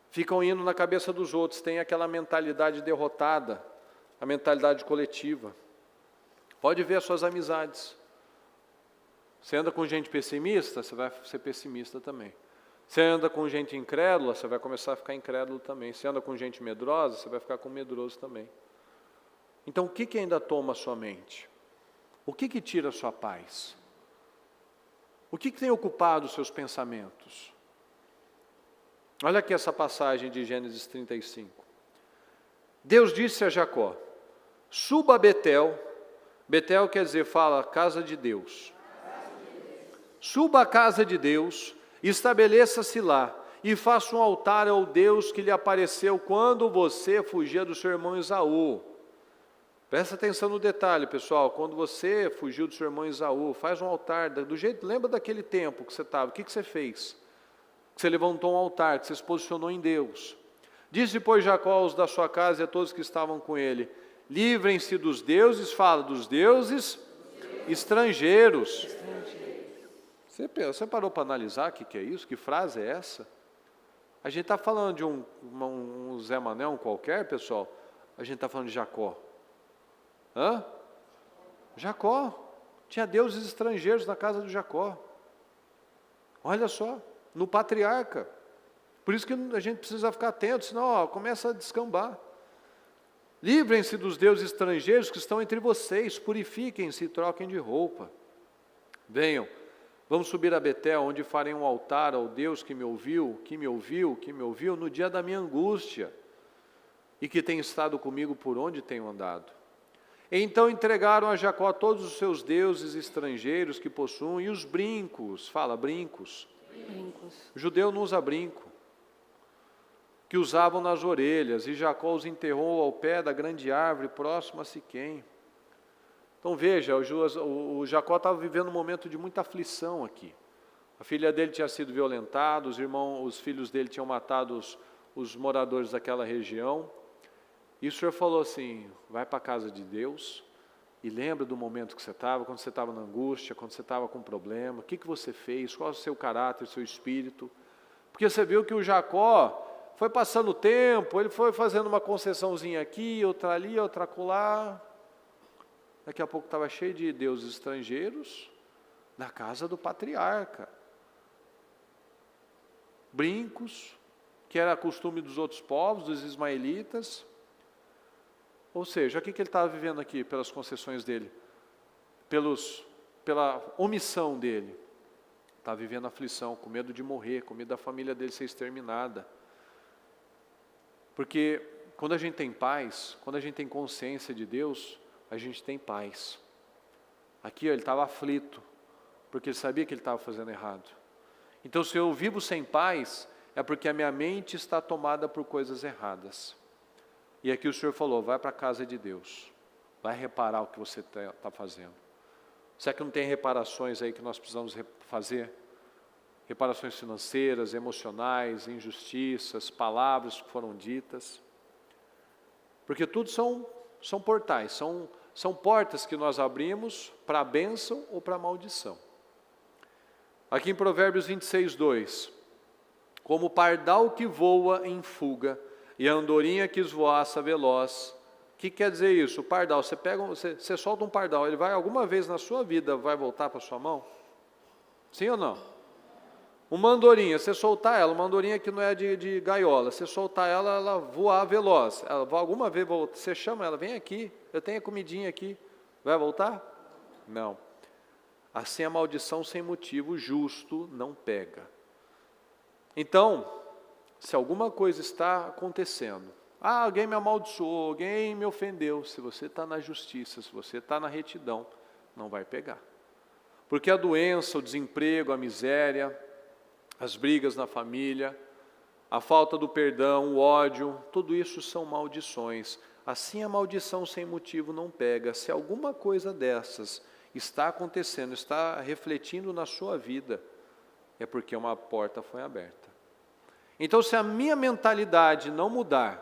ficam indo na cabeça dos outros, têm aquela mentalidade derrotada, a mentalidade coletiva. Pode ver as suas amizades. Você anda com gente pessimista, você vai ser pessimista também. Você anda com gente incrédula, você vai começar a ficar incrédulo também. Você anda com gente medrosa, você vai ficar com medroso também. Então, o que ainda toma a sua mente? O que tira a sua paz? O que tem ocupado os seus pensamentos? Olha aqui essa passagem de Gênesis 35. Deus disse a Jacó: suba a Betel. Betel quer dizer, fala, casa de Deus. Suba à casa de Deus, estabeleça-se lá e faça um altar ao Deus que lhe apareceu quando você fugia do seu irmão Esaú. Presta atenção no detalhe, pessoal. Quando você fugiu do seu irmão Esaú, faz um altar, lembra daquele tempo que você estava, o que você fez? Que você levantou um altar, que você se posicionou em Deus. Disse, pois, Jacó aos da sua casa e a todos que estavam com ele: livrem-se dos deuses, fala, dos deuses estrangeiros. Você parou para analisar o que é isso? Que frase é essa? A gente está falando de um Zé Manel qualquer, pessoal? A gente está falando de Jacó. Hã? Jacó. Tinha deuses estrangeiros na casa de Jacó. Olha só, no patriarca. Por isso que a gente precisa ficar atento, senão começa a descambar. Livrem-se dos deuses estrangeiros que estão entre vocês, purifiquem-se e troquem de roupa. Venham. Vamos subir a Betel, onde farei um altar ao Deus que me ouviu no dia da minha angústia e que tem estado comigo por onde tenho andado. Então entregaram a Jacó todos os seus deuses estrangeiros que possuem e os brincos, fala, brincos. O judeu não usa brinco, que usavam nas orelhas, e Jacó os enterrou ao pé da grande árvore próximo a Siquém. Então veja, o Jacó estava vivendo um momento de muita aflição aqui. A filha dele tinha sido violentada, os filhos dele tinham matado os moradores daquela região. E o Senhor falou assim: vai para a casa de Deus e lembra do momento que você estava, quando você estava na angústia, quando você estava com problema, o que você fez, qual é o seu caráter, o seu espírito. Porque você viu que o Jacó foi passando o tempo, ele foi fazendo uma concessãozinha aqui, outra ali, outra acolá. Daqui a pouco estava cheio de deuses estrangeiros na casa do patriarca. Brincos, que era costume dos outros povos, dos ismaelitas. Ou seja, o que ele estava vivendo aqui pelas concessões dele? Pela omissão dele. Estava vivendo aflição, com medo de morrer, com medo da família dele ser exterminada. Porque quando a gente tem paz, quando a gente tem consciência de Deus, a gente tem paz. Aqui ele estava aflito, porque ele sabia que ele estava fazendo errado. Então, se eu vivo sem paz, é porque a minha mente está tomada por coisas erradas. E aqui o Senhor falou: vai para a casa de Deus, vai reparar o que você está fazendo. Será que não tem reparações aí que nós precisamos fazer? Reparações financeiras, emocionais, injustiças, palavras que foram ditas. Porque tudo são portais, são portas que nós abrimos para a bênção ou para a maldição. Aqui em Provérbios 26, 2. Como o pardal que voa em fuga e a andorinha que esvoaça veloz. O que quer dizer isso? O pardal, você solta um pardal, ele vai alguma vez na sua vida, vai voltar para a sua mão? Sim ou não? Uma andorinha, você soltar ela, uma andorinha que não é de gaiola, você soltar ela, ela voar veloz. Ela vai alguma vez voltar, você chama ela, vem aqui, eu tenho a comidinha aqui. Vai voltar? Não. Assim a maldição sem motivo justo não pega. Então, se alguma coisa está acontecendo, alguém me amaldiçoou, alguém me ofendeu, se você está na justiça, se você está na retidão, não vai pegar. Porque a doença, o desemprego, a miséria, as brigas na família, a falta do perdão, o ódio, tudo isso são maldições. Assim a maldição sem motivo não pega. Se alguma coisa dessas está acontecendo, está refletindo na sua vida, é porque uma porta foi aberta. Então, se a minha mentalidade não mudar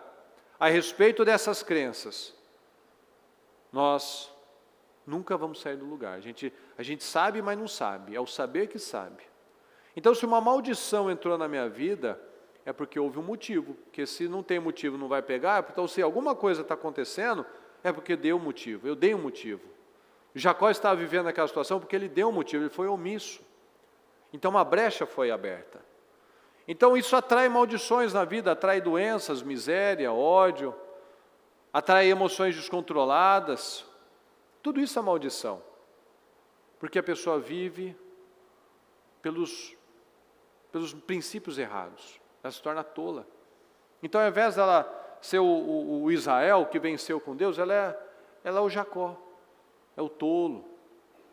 a respeito dessas crenças, nós nunca vamos sair do lugar. A gente sabe, mas não sabe. É o saber que sabe. Então, se uma maldição entrou na minha vida, é porque houve um motivo. Porque se não tem motivo, não vai pegar. Então, se alguma coisa está acontecendo, é porque deu um motivo. Eu dei um motivo. Jacó estava vivendo aquela situação porque ele deu um motivo, ele foi omisso. Então, uma brecha foi aberta. Então, isso atrai maldições na vida, atrai doenças, miséria, ódio, atrai emoções descontroladas. Tudo isso é maldição. Porque a pessoa vive pelos princípios errados. Ela se torna tola. Então, ao invés dela ser o Israel que venceu com Deus, ela é o Jacó. É o tolo,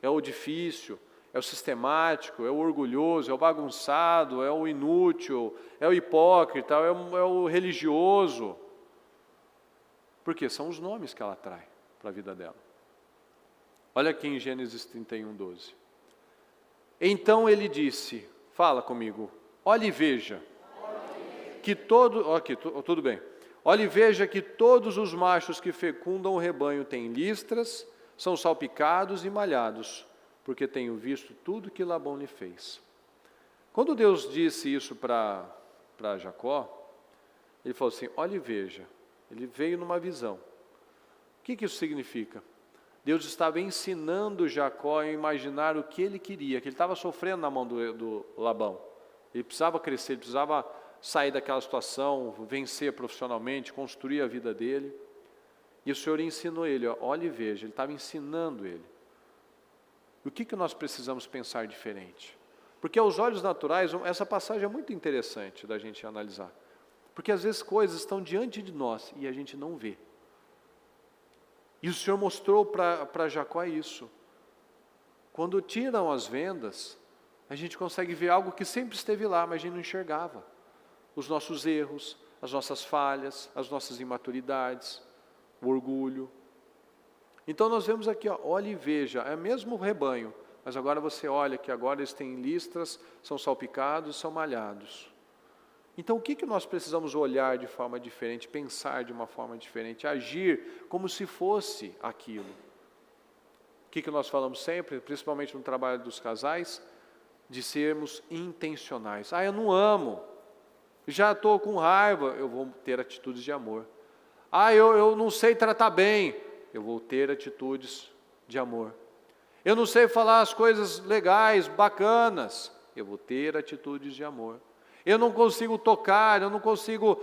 é o difícil, é o sistemático, é o orgulhoso, é o bagunçado, é o inútil, é o hipócrita, é o religioso. Porque são os nomes que ela traz para a vida dela. Olha aqui em Gênesis 31, 12. Então ele disse, fala comigo, olhe e veja, que tudo bem. Olhe e veja que todos os machos que fecundam o rebanho têm listras, são salpicados e malhados, porque tenho visto tudo que Labão lhe fez. Quando Deus disse isso para Jacó, ele falou assim, olhe e veja. Ele veio numa visão. O que isso significa? Deus estava ensinando Jacó a imaginar o que ele queria, que ele estava sofrendo na mão do Labão. Ele precisava crescer, ele precisava sair daquela situação, vencer profissionalmente, construir a vida dele. E o Senhor ensinou ele, olhe e veja, ele estava ensinando ele. E o que nós precisamos pensar diferente? Porque aos olhos naturais, essa passagem é muito interessante da gente analisar. Porque às vezes coisas estão diante de nós e a gente não vê. E o Senhor mostrou para Jacó isso. Quando tiram as vendas, a gente consegue ver algo que sempre esteve lá, mas a gente não enxergava. Os nossos erros, as nossas falhas, as nossas imaturidades, o orgulho. Então nós vemos aqui, olhe e veja, é mesmo o rebanho, mas agora você olha que agora eles têm listras, são salpicados, são malhados. Então o que nós precisamos olhar de forma diferente, pensar de uma forma diferente, agir como se fosse aquilo? O que nós falamos sempre, principalmente no trabalho dos casais, de sermos intencionais. Eu não amo, já estou com raiva, eu vou ter atitudes de amor. Eu não sei tratar bem, eu vou ter atitudes de amor. Eu não sei falar as coisas legais, bacanas, eu vou ter atitudes de amor. Eu não consigo tocar, eu não consigo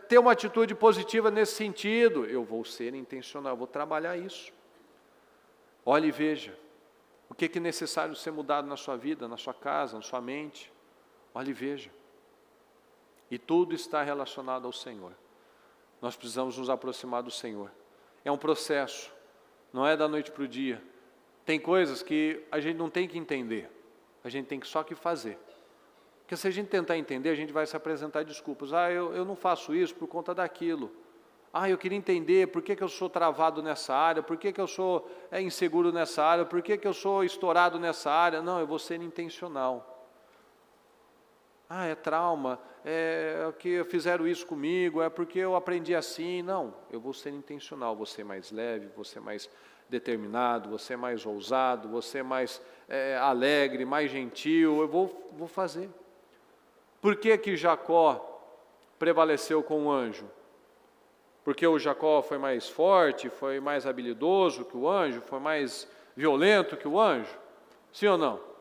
ter uma atitude positiva nesse sentido, eu vou ser intencional, eu vou trabalhar isso. Olhe e veja, o que é necessário ser mudado na sua vida, na sua casa, na sua mente. Olhe e veja. E tudo está relacionado ao Senhor. Nós precisamos nos aproximar do Senhor. É um processo, não é da noite para o dia. Tem coisas que a gente não tem que entender, a gente tem só que fazer. Porque se a gente tentar entender, a gente vai se apresentar desculpas. Eu não faço isso por conta daquilo. Eu queria entender por que eu sou travado nessa área, por que eu sou inseguro nessa área, por que eu sou estourado nessa área. Não, eu vou ser intencional. É trauma, é que fizeram isso comigo, é porque eu aprendi assim. Não, eu vou ser intencional, vou ser mais leve, vou ser mais determinado, vou ser mais ousado, vou ser mais alegre, mais gentil, eu vou fazer. Por que Jacó prevaleceu com o anjo? Porque o Jacó foi mais forte, foi mais habilidoso que o anjo, foi mais violento que o anjo? Sim ou não?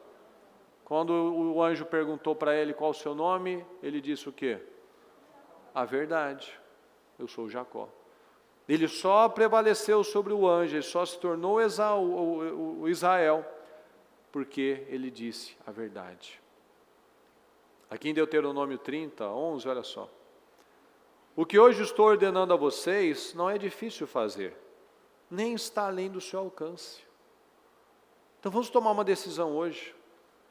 Quando o anjo perguntou para ele qual o seu nome, ele disse o quê? A verdade, eu sou Jacó. Ele só prevaleceu sobre o anjo, ele só se tornou o Israel, porque ele disse a verdade. Aqui em Deuteronômio 30, 11, olha só. O que hoje estou ordenando a vocês não é difícil fazer, nem está além do seu alcance. Então vamos tomar uma decisão hoje.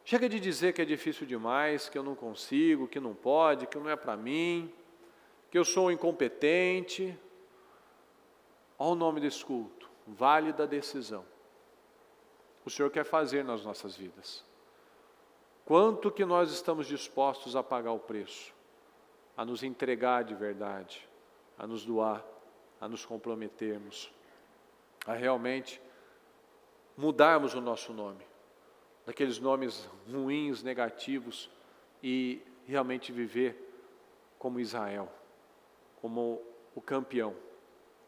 Chega de dizer que é difícil demais, que eu não consigo, que não pode, que não é para mim, que eu sou incompetente. Olha o nome desse culto, Vale da Decisão. O Senhor quer fazer nas nossas vidas. Quanto que nós estamos dispostos a pagar o preço, a nos entregar de verdade, a nos doar, a nos comprometermos, a realmente mudarmos o nosso nome, daqueles nomes ruins, negativos, e realmente viver como Israel, como o campeão,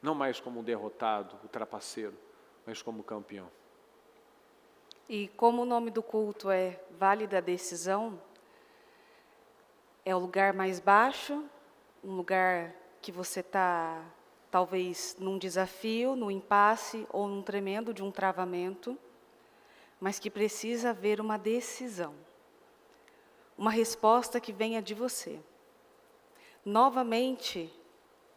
não mais como um derrotado, o trapaceiro, mas como campeão. E como o nome do culto é Vale da Decisão, é o lugar mais baixo, um lugar que você está, talvez, num desafio, num impasse ou num tremendo de um travamento, mas que precisa haver uma decisão, uma resposta que venha de você. Novamente,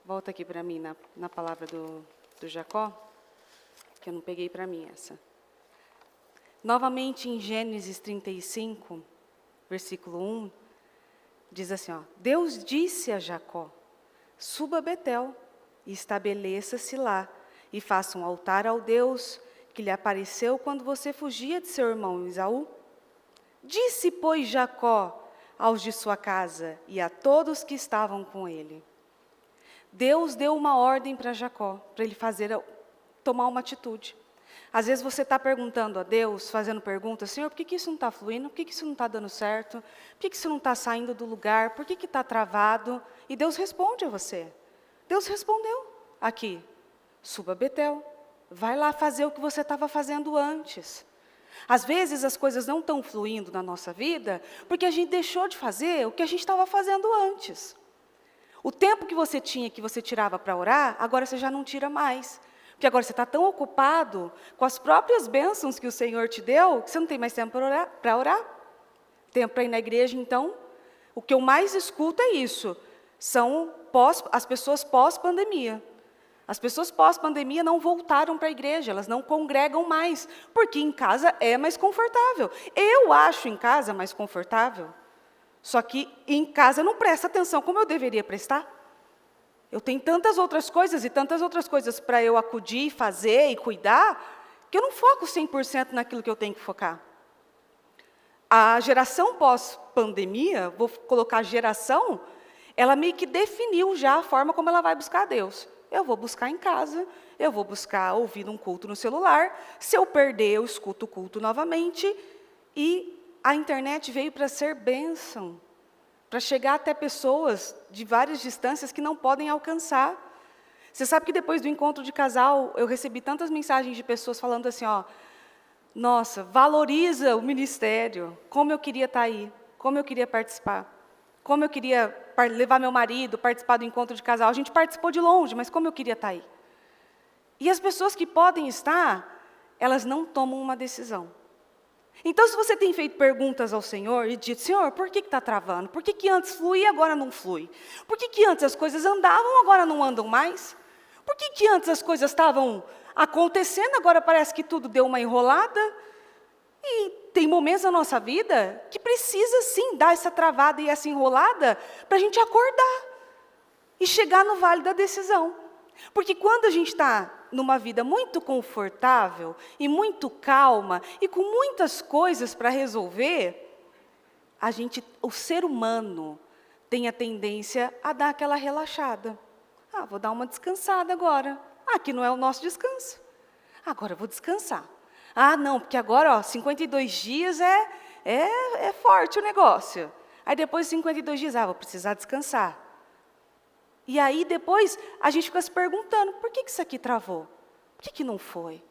volta aqui para mim na palavra do Jacó, que eu não peguei para mim essa. Novamente em Gênesis 35, versículo 1, diz assim, ó, Deus disse a Jacó, suba a Betel e estabeleça-se lá e faça um altar ao Deus que lhe apareceu quando você fugia de seu irmão Esaú. Disse, pois, Jacó aos de sua casa e a todos que estavam com ele. Deus deu uma ordem para Jacó, para ele tomar uma atitude. Às vezes você está perguntando a Deus, fazendo perguntas, Senhor, por que isso não está fluindo? Por que isso não está dando certo? Por que isso não está saindo do lugar? Por que está travado? E Deus responde a você. Deus respondeu aqui, suba a Betel, vai lá fazer o que você estava fazendo antes. Às vezes as coisas não estão fluindo na nossa vida, porque a gente deixou de fazer o que a gente estava fazendo antes. O tempo que você tinha, que você tirava para orar, agora você já não tira mais. Porque agora você está tão ocupado com as próprias bênçãos que o Senhor te deu, que você não tem mais tempo para orar. Tempo para ir na igreja, então. O que eu mais escuto é isso. São as pessoas pós-pandemia. As pessoas pós-pandemia não voltaram para a igreja, elas não congregam mais, porque em casa é mais confortável. Eu acho em casa mais confortável, só que em casa eu não presto atenção como eu deveria prestar. Eu tenho tantas outras coisas e tantas outras coisas para eu acudir, fazer e cuidar, que eu não foco 100% naquilo que eu tenho que focar. A geração pós-pandemia, vou colocar geração, ela meio que definiu já a forma como ela vai buscar a Deus. Eu vou buscar em casa, eu vou buscar ouvir um culto no celular, se eu perder, eu escuto o culto novamente, e a internet veio para ser bênção, para chegar até pessoas de várias distâncias que não podem alcançar. Você sabe que depois do encontro de casal, eu recebi tantas mensagens de pessoas falando assim, ó, nossa, valoriza o ministério, como eu queria estar aí, como eu queria participar, como eu queria levar meu marido, participar do encontro de casal. A gente participou de longe, mas como eu queria estar aí. E as pessoas que podem estar, elas não tomam uma decisão. Então, se você tem feito perguntas ao Senhor e dito, Senhor, por que está travando? Por que antes fluía e agora não flui? Por que antes as coisas andavam, agora não andam mais? Por que antes as coisas estavam acontecendo, agora parece que tudo deu uma enrolada? E tem momentos na nossa vida que precisa, sim, dar essa travada e essa enrolada para a gente acordar e chegar no vale da decisão. Porque quando a gente está numa vida muito confortável e muito calma e com muitas coisas para resolver, o ser humano tem a tendência a dar aquela relaxada. Ah, vou dar uma descansada agora. Aqui não é o nosso descanso. Agora eu vou descansar. Ah, não, porque agora, 52 dias é forte o negócio. Aí depois de 52 dias, vou precisar descansar. E aí depois a gente fica se perguntando, por que isso aqui travou? Por que não foi?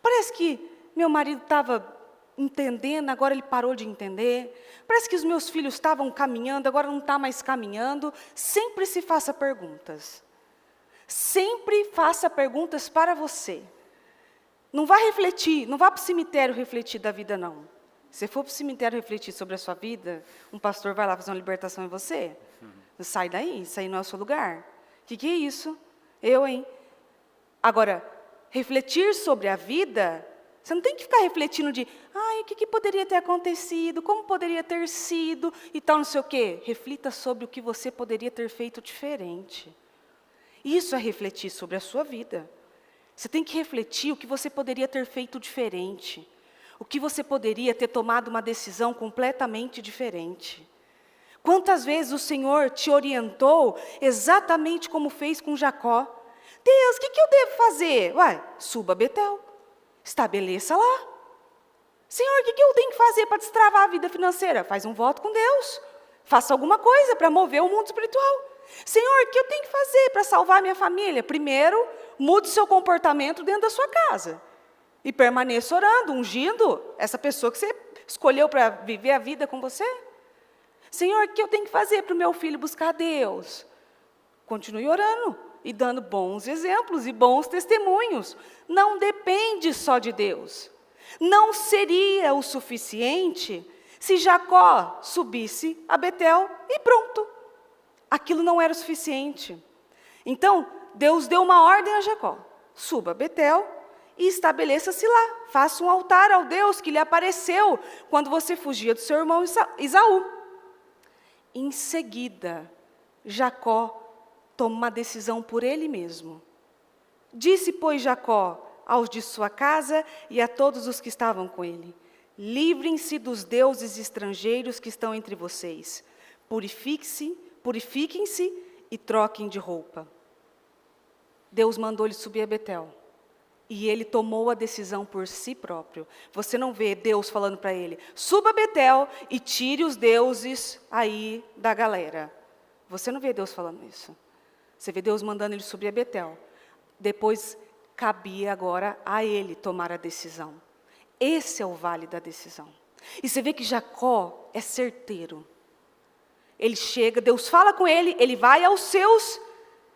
Parece que meu marido estava entendendo, agora ele parou de entender. Parece que os meus filhos estavam caminhando, agora não está mais caminhando. Sempre se faça perguntas. Sempre faça perguntas para você. Não vá refletir, não vá para o cemitério refletir da vida, não. Se for para o cemitério refletir sobre a sua vida, um pastor vai lá fazer uma libertação em você. Sai daí, isso aí não é o seu lugar. O que é isso? Agora, refletir sobre a vida, você não tem que ficar refletindo de, o que poderia ter acontecido, como poderia ter sido, e tal, não sei o quê. Reflita sobre o que você poderia ter feito diferente. Isso é refletir sobre a sua vida. Você tem que refletir o que você poderia ter feito diferente. o que você poderia ter tomado uma decisão completamente diferente. Quantas vezes o Senhor te orientou exatamente como fez com Jacó? Deus, o que eu devo fazer? Uai, suba a Betel, estabeleça lá. Senhor, o que eu tenho que fazer para destravar a vida financeira? Faz um voto com Deus, faça alguma coisa para mover o mundo espiritual. Senhor, o que eu tenho que fazer para salvar a minha família? Primeiro, mude seu comportamento dentro da sua casa. E permaneça orando, ungindo essa pessoa que você escolheu para viver a vida com você. Senhor, o que eu tenho que fazer para o meu filho buscar Deus? Continue orando e dando bons exemplos e bons testemunhos. Não depende só de Deus. Não seria o suficiente se Jacó subisse a Betel e pronto. Aquilo não era o suficiente. Então, Deus deu uma ordem a Jacó. Suba a Betel e estabeleça-se lá. Faça um altar ao Deus que lhe apareceu quando você fugia do seu irmão Esaú. Em seguida, Jacó toma uma decisão por ele mesmo. Disse, pois, Jacó aos de sua casa e a todos os que estavam com ele: livrem-se dos deuses estrangeiros que estão entre vocês. Purifiquem-se e troquem de roupa. Deus mandou ele subir a Betel. E ele tomou a decisão por si próprio. Você não vê Deus falando para ele: suba a Betel e tire os deuses aí da galera. Você não vê Deus falando isso. Você vê Deus mandando ele subir a Betel. Depois, cabia agora a ele tomar a decisão. Esse é o vale da decisão. E você vê que Jacó é certeiro. Ele chega, Deus fala com ele, ele vai aos seus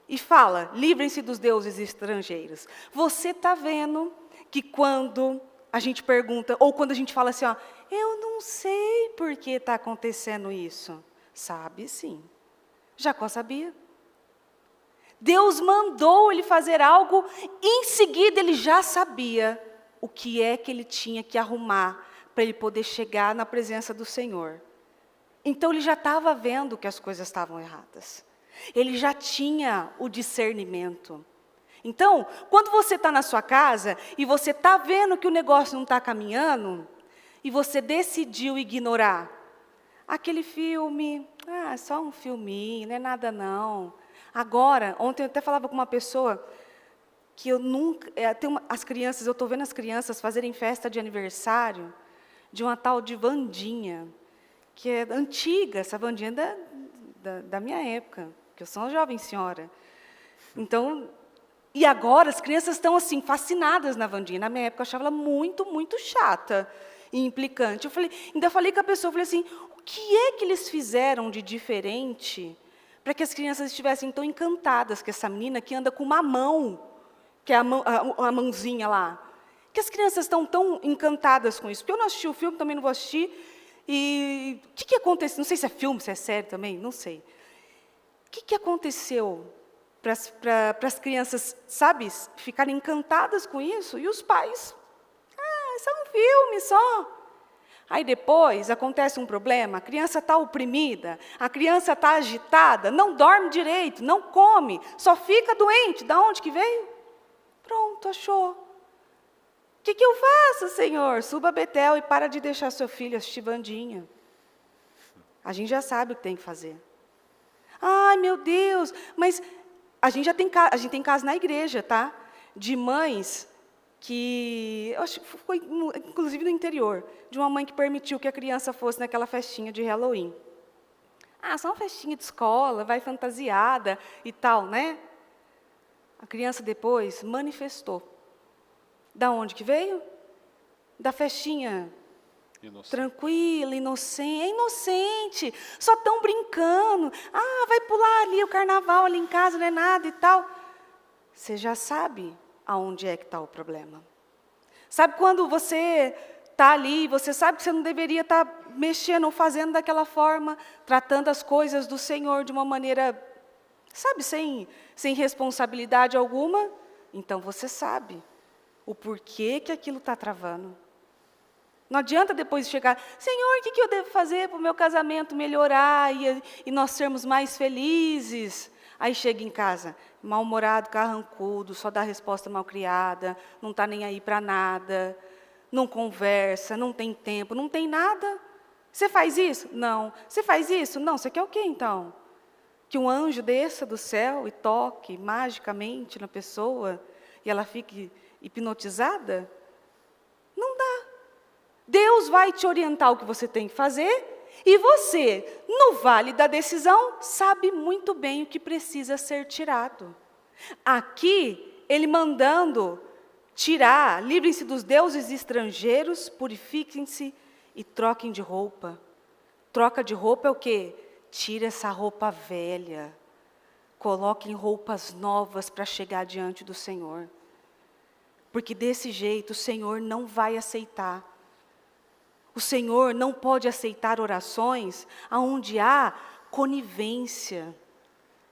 e fala: livrem-se dos deuses estrangeiros. Você está vendo que quando a gente pergunta, ou quando a gente fala assim, ó, eu não sei por que está acontecendo isso. Sabe sim. Jacó sabia. Deus mandou ele fazer algo, em seguida ele já sabia o que é que ele tinha que arrumar para ele poder chegar na presença do Senhor. Então ele já estava vendo que as coisas estavam erradas. Ele já tinha o discernimento. Então, quando você está na sua casa e você está vendo que o negócio não está caminhando, e você decidiu ignorar aquele filme, é só um filminho, não é nada não. Agora, ontem eu até falava com uma pessoa que eu nunca, eu estou vendo as crianças fazerem festa de aniversário de uma tal de Wandinha, que é antiga, essa Wandinha da minha época, que eu sou uma jovem senhora. Então, e agora as crianças estão assim, fascinadas na Wandinha. Na minha época eu achava ela muito, muito chata e implicante. Ainda falei com a pessoa, falei assim, o que é que eles fizeram de diferente para que as crianças estivessem tão encantadas com essa menina que anda com uma mão, que é a mãozinha lá? Que as crianças estão tão encantadas com isso? Porque eu não assisti o filme, também não vou assistir. E o que aconteceu? Não sei se é filme, se é série também, não sei. O que aconteceu para as crianças, sabe, ficarem encantadas com isso? E os pais? Isso é um filme só. Aí depois acontece um problema, a criança está oprimida, a criança está agitada, não dorme direito, não come, só fica doente. Da onde que veio? Pronto, achou. O que eu faço, Senhor? Suba a Betel e para de deixar seu filho assistir Wandinha. A gente já sabe o que tem que fazer. Ai, meu Deus, mas a gente tem casos na igreja, tá? De mães que, eu acho que foi inclusive no interior, de uma mãe que permitiu que a criança fosse naquela festinha de Halloween. Só uma festinha de escola, vai fantasiada e tal, né? A criança depois manifestou. Da onde que veio? Da festinha tranquila, inocente. É inocente, só estão brincando. Vai pular ali o carnaval ali em casa, não é nada e tal. Você já sabe aonde é que está o problema. Sabe quando você está ali, você sabe que você não deveria estar mexendo ou fazendo daquela forma, tratando as coisas do Senhor de uma maneira, sabe, sem responsabilidade alguma? Então você sabe o porquê que aquilo está travando. Não adianta depois chegar, Senhor, o que eu devo fazer para o meu casamento melhorar e nós sermos mais felizes? Aí chega em casa, mal-humorado, carrancudo, só dá resposta mal-criada, não está nem aí para nada. não conversa, não tem tempo, não tem nada. Você faz isso? Não. Você faz isso? Não. Você quer o quê, então? Que um anjo desça do céu e toque magicamente na pessoa e ela fique hipnotizada? Não dá. Deus vai te orientar o que você tem que fazer e você, no vale da decisão, sabe muito bem o que precisa ser tirado. Aqui, ele mandando tirar, livrem-se dos deuses estrangeiros, purifiquem-se e troquem de roupa. Troca de roupa é o quê? Tira essa roupa velha, coloquem roupas novas para chegar diante do Senhor. Porque desse jeito o Senhor não vai aceitar. O Senhor não pode aceitar orações onde há conivência.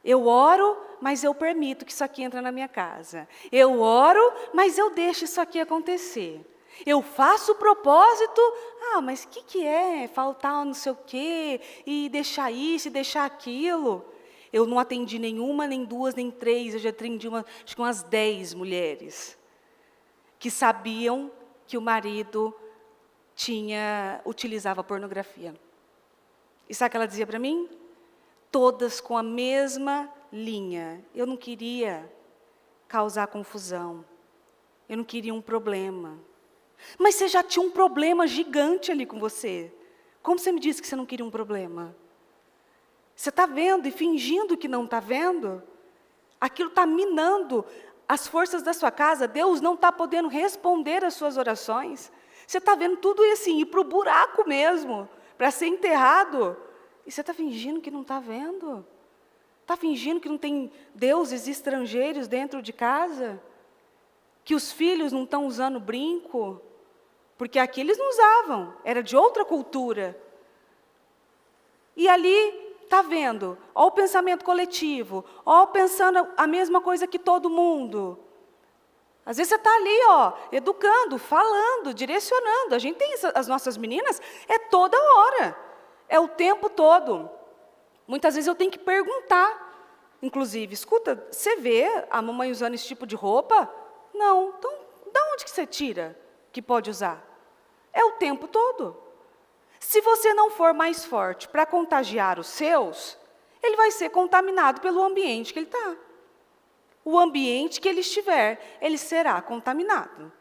Eu oro, mas eu permito que isso aqui entre na minha casa. Eu oro, mas eu deixo isso aqui acontecer. Eu faço o propósito, mas o que é? Faltar não sei o quê, e deixar isso, e deixar aquilo. Eu não atendi nenhuma, nem duas, nem três, eu já atendi acho que umas 10 mulheres que sabiam que o marido utilizava pornografia. E sabe o que ela dizia para mim? Todas com a mesma linha. Eu não queria causar confusão. Eu não queria um problema. Mas você já tinha um problema gigante ali com você. Como você me disse que você não queria um problema? Você está vendo e fingindo que não está vendo? Aquilo está minando as forças da sua casa. Deus não está podendo responder às suas orações. Você está vendo tudo isso assim, ir para o buraco mesmo, para ser enterrado. E você está fingindo que não está vendo? Está fingindo que não tem deuses estrangeiros dentro de casa? Que os filhos não estão usando brinco? Porque aqui eles não usavam, era de outra cultura. E ali, está vendo? Olha o pensamento coletivo, olha pensando a mesma coisa que todo mundo. Às vezes você está ali, educando, falando, direcionando. A gente tem as nossas meninas, é toda hora, é o tempo todo. Muitas vezes eu tenho que perguntar, inclusive, escuta, você vê a mamãe usando esse tipo de roupa? Não, então, de onde que você tira que pode usar? É o tempo todo. Se você não for mais forte para contagiar os seus, ele vai ser contaminado pelo ambiente que ele está. O ambiente que ele estiver, ele será contaminado.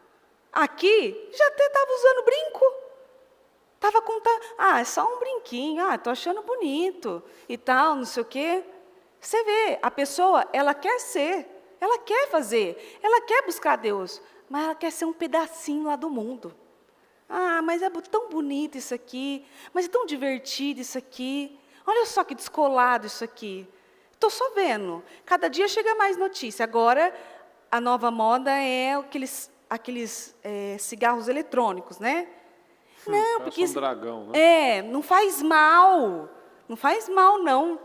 Aqui, já até estava usando brinco. Estava é só um brinquinho, estou achando bonito e tal, não sei o quê. Você vê, a pessoa, ela quer ser, ela quer fazer, ela quer buscar Deus, mas ela quer ser um pedacinho lá do mundo. Mas é tão bonito isso aqui, mas é tão divertido isso aqui. Olha só que descolado isso aqui. Estou só vendo, cada dia chega mais notícia. Agora, a nova moda é aqueles cigarros eletrônicos, né? Não, porque um dragão, né? não faz mal. Não faz mal, não.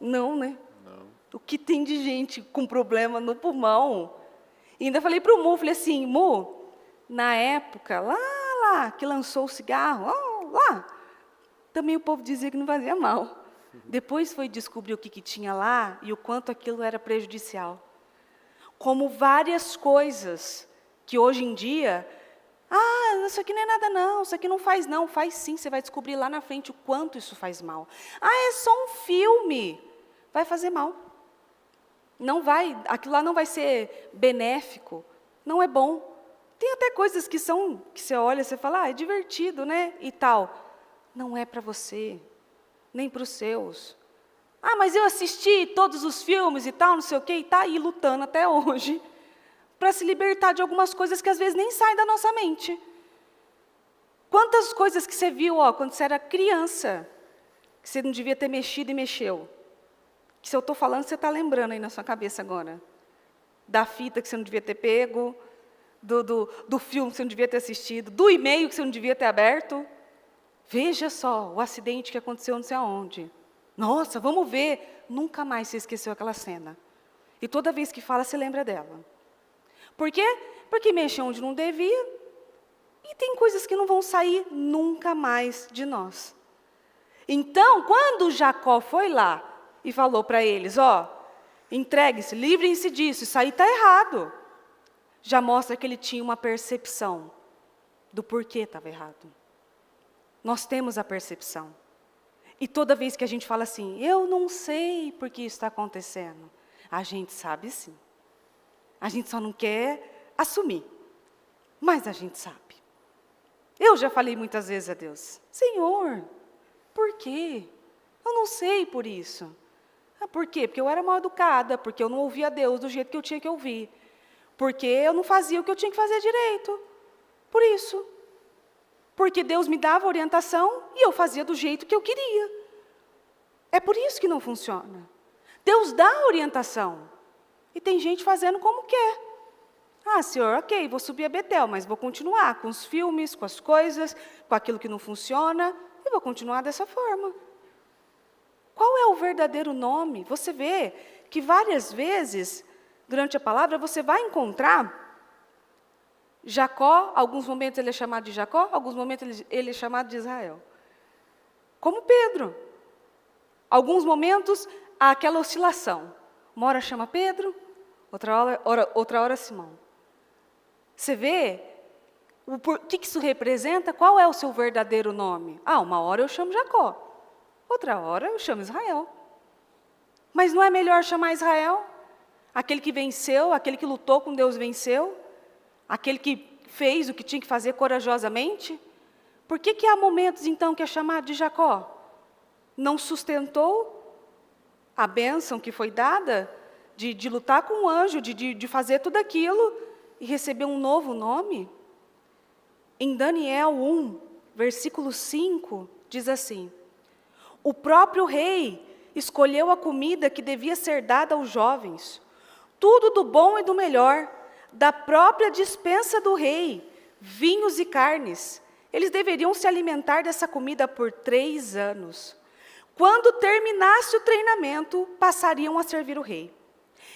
Não, né? Não. O que tem de gente com problema no pulmão? E ainda falei para o Mu, falei assim, Mu, na época, lá, que lançou o cigarro, lá, também o povo dizia que não fazia mal. Depois foi descobrir o que tinha lá e o quanto aquilo era prejudicial. Como várias coisas que hoje em dia, isso aqui não é nada não, isso aqui não, faz sim, você vai descobrir lá na frente o quanto isso faz mal. É só um filme, vai fazer mal. Não vai, aquilo lá não vai ser benéfico, não é bom. Tem até coisas que você olha e você fala, é divertido, né, e tal. Não é para você, nem para os seus. Mas eu assisti todos os filmes e tal, não sei o quê, e está aí lutando até hoje, para se libertar de algumas coisas que às vezes nem saem da nossa mente. Quantas coisas que você viu, quando você era criança, que você não devia ter mexido e mexeu. Que se eu estou falando, você está lembrando aí na sua cabeça agora. Da fita que você não devia ter pego, do filme que você não devia ter assistido, do e-mail que você não devia ter aberto. Veja só o acidente que aconteceu não sei aonde. Nossa, vamos ver. Nunca mais você esqueceu aquela cena. E toda vez que fala, você lembra dela. Por quê? Porque mexeu onde não devia. E tem coisas que não vão sair nunca mais de nós. Então, quando Jacó foi lá e falou para eles, entregue-se, livrem-se disso, isso aí está errado. Já mostra que ele tinha uma percepção do porquê estava errado. Nós temos a percepção. E toda vez que a gente fala assim, eu não sei por que isso está acontecendo, a gente sabe sim. A gente só não quer assumir, mas a gente sabe. Eu já falei muitas vezes a Deus, Senhor, por quê? Eu não sei por isso. Por quê? Porque eu era mal educada, porque eu não ouvia Deus do jeito que eu tinha que ouvir, porque eu não fazia o que eu tinha que fazer direito. Por isso. Porque Deus me dava orientação e eu fazia do jeito que eu queria. É por isso que não funciona. Deus dá orientação. E tem gente fazendo como quer. Senhor, ok, vou subir a Betel, mas vou continuar com os filmes, com as coisas, com aquilo que não funciona, e vou continuar dessa forma. Qual é o verdadeiro nome? Você vê que várias vezes, durante a palavra, você vai encontrar Jacó, alguns momentos ele é chamado de Jacó, alguns momentos ele é chamado de Israel. Como Pedro. Alguns momentos há aquela oscilação. Uma hora chama Pedro, outra hora Simão. Você vê o que isso representa? Qual é o seu verdadeiro nome? Uma hora eu chamo Jacó, outra hora eu chamo Israel. Mas não é melhor chamar Israel? Aquele que venceu, aquele que lutou com Deus venceu? Aquele que fez o que tinha que fazer corajosamente? Por que há momentos, então, que é chamado de Jacó? Não sustentou a bênção que foi dada de lutar com o anjo, de fazer tudo aquilo e receber um novo nome? Em Daniel 1, versículo 5, diz assim, o próprio rei escolheu a comida que devia ser dada aos jovens, tudo do bom e do melhor, da própria despensa do rei, vinhos e carnes. Eles deveriam se alimentar dessa comida por 3 anos. Quando terminasse o treinamento, passariam a servir o rei.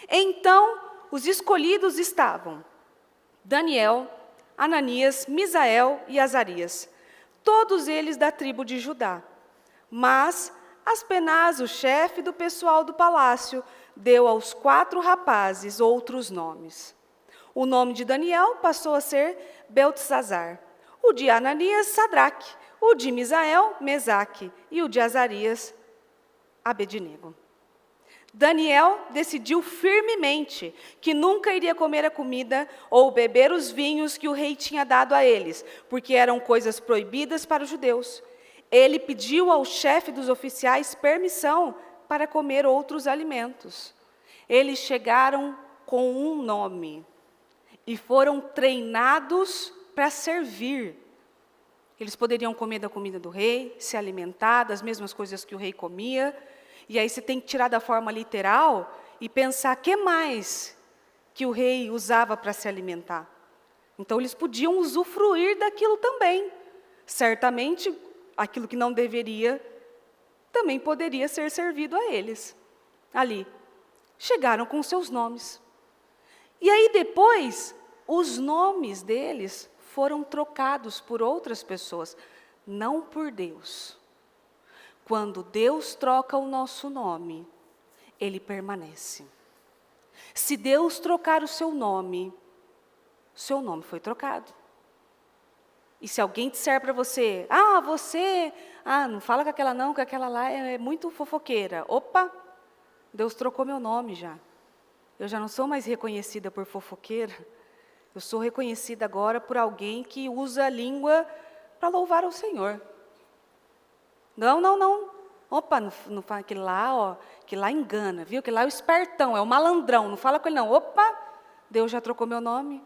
Então, os escolhidos estavam Daniel, Ananias, Misael e Azarias, todos eles da tribo de Judá. Mas Aspenaz, o chefe do pessoal do palácio, deu aos 4 rapazes outros nomes. O nome de Daniel passou a ser Beltesazar, o de Ananias, Sadraque, o de Misael, Mesaque, e o de Azarias, Abednego. Daniel decidiu firmemente que nunca iria comer a comida ou beber os vinhos que o rei tinha dado a eles, porque eram coisas proibidas para os judeus. Ele pediu ao chefe dos oficiais permissão para comer outros alimentos. Eles chegaram com um nome e foram treinados para servir. Eles poderiam comer da comida do rei, se alimentar das mesmas coisas que o rei comia. E aí você tem que tirar da forma literal e pensar o que mais que o rei usava para se alimentar. Então eles podiam usufruir daquilo também. Certamente, aquilo que não deveria, também poderia ser servido a eles. Ali, chegaram com seus nomes. E aí depois, os nomes deles foram trocados por outras pessoas, não por Deus. Quando Deus troca o nosso nome, ele permanece. Se Deus trocar o seu nome foi trocado. E se alguém disser para você, não fala com aquela não, que aquela lá é muito fofoqueira. Opa, Deus trocou meu nome já. Eu já não sou mais reconhecida por fofoqueira. Eu sou reconhecida agora por alguém que usa a língua para louvar ao Senhor. Não. Opa, não fala que lá engana, viu? Que lá é o espertão, é o malandrão. Não fala com ele não. Opa, Deus já trocou meu nome.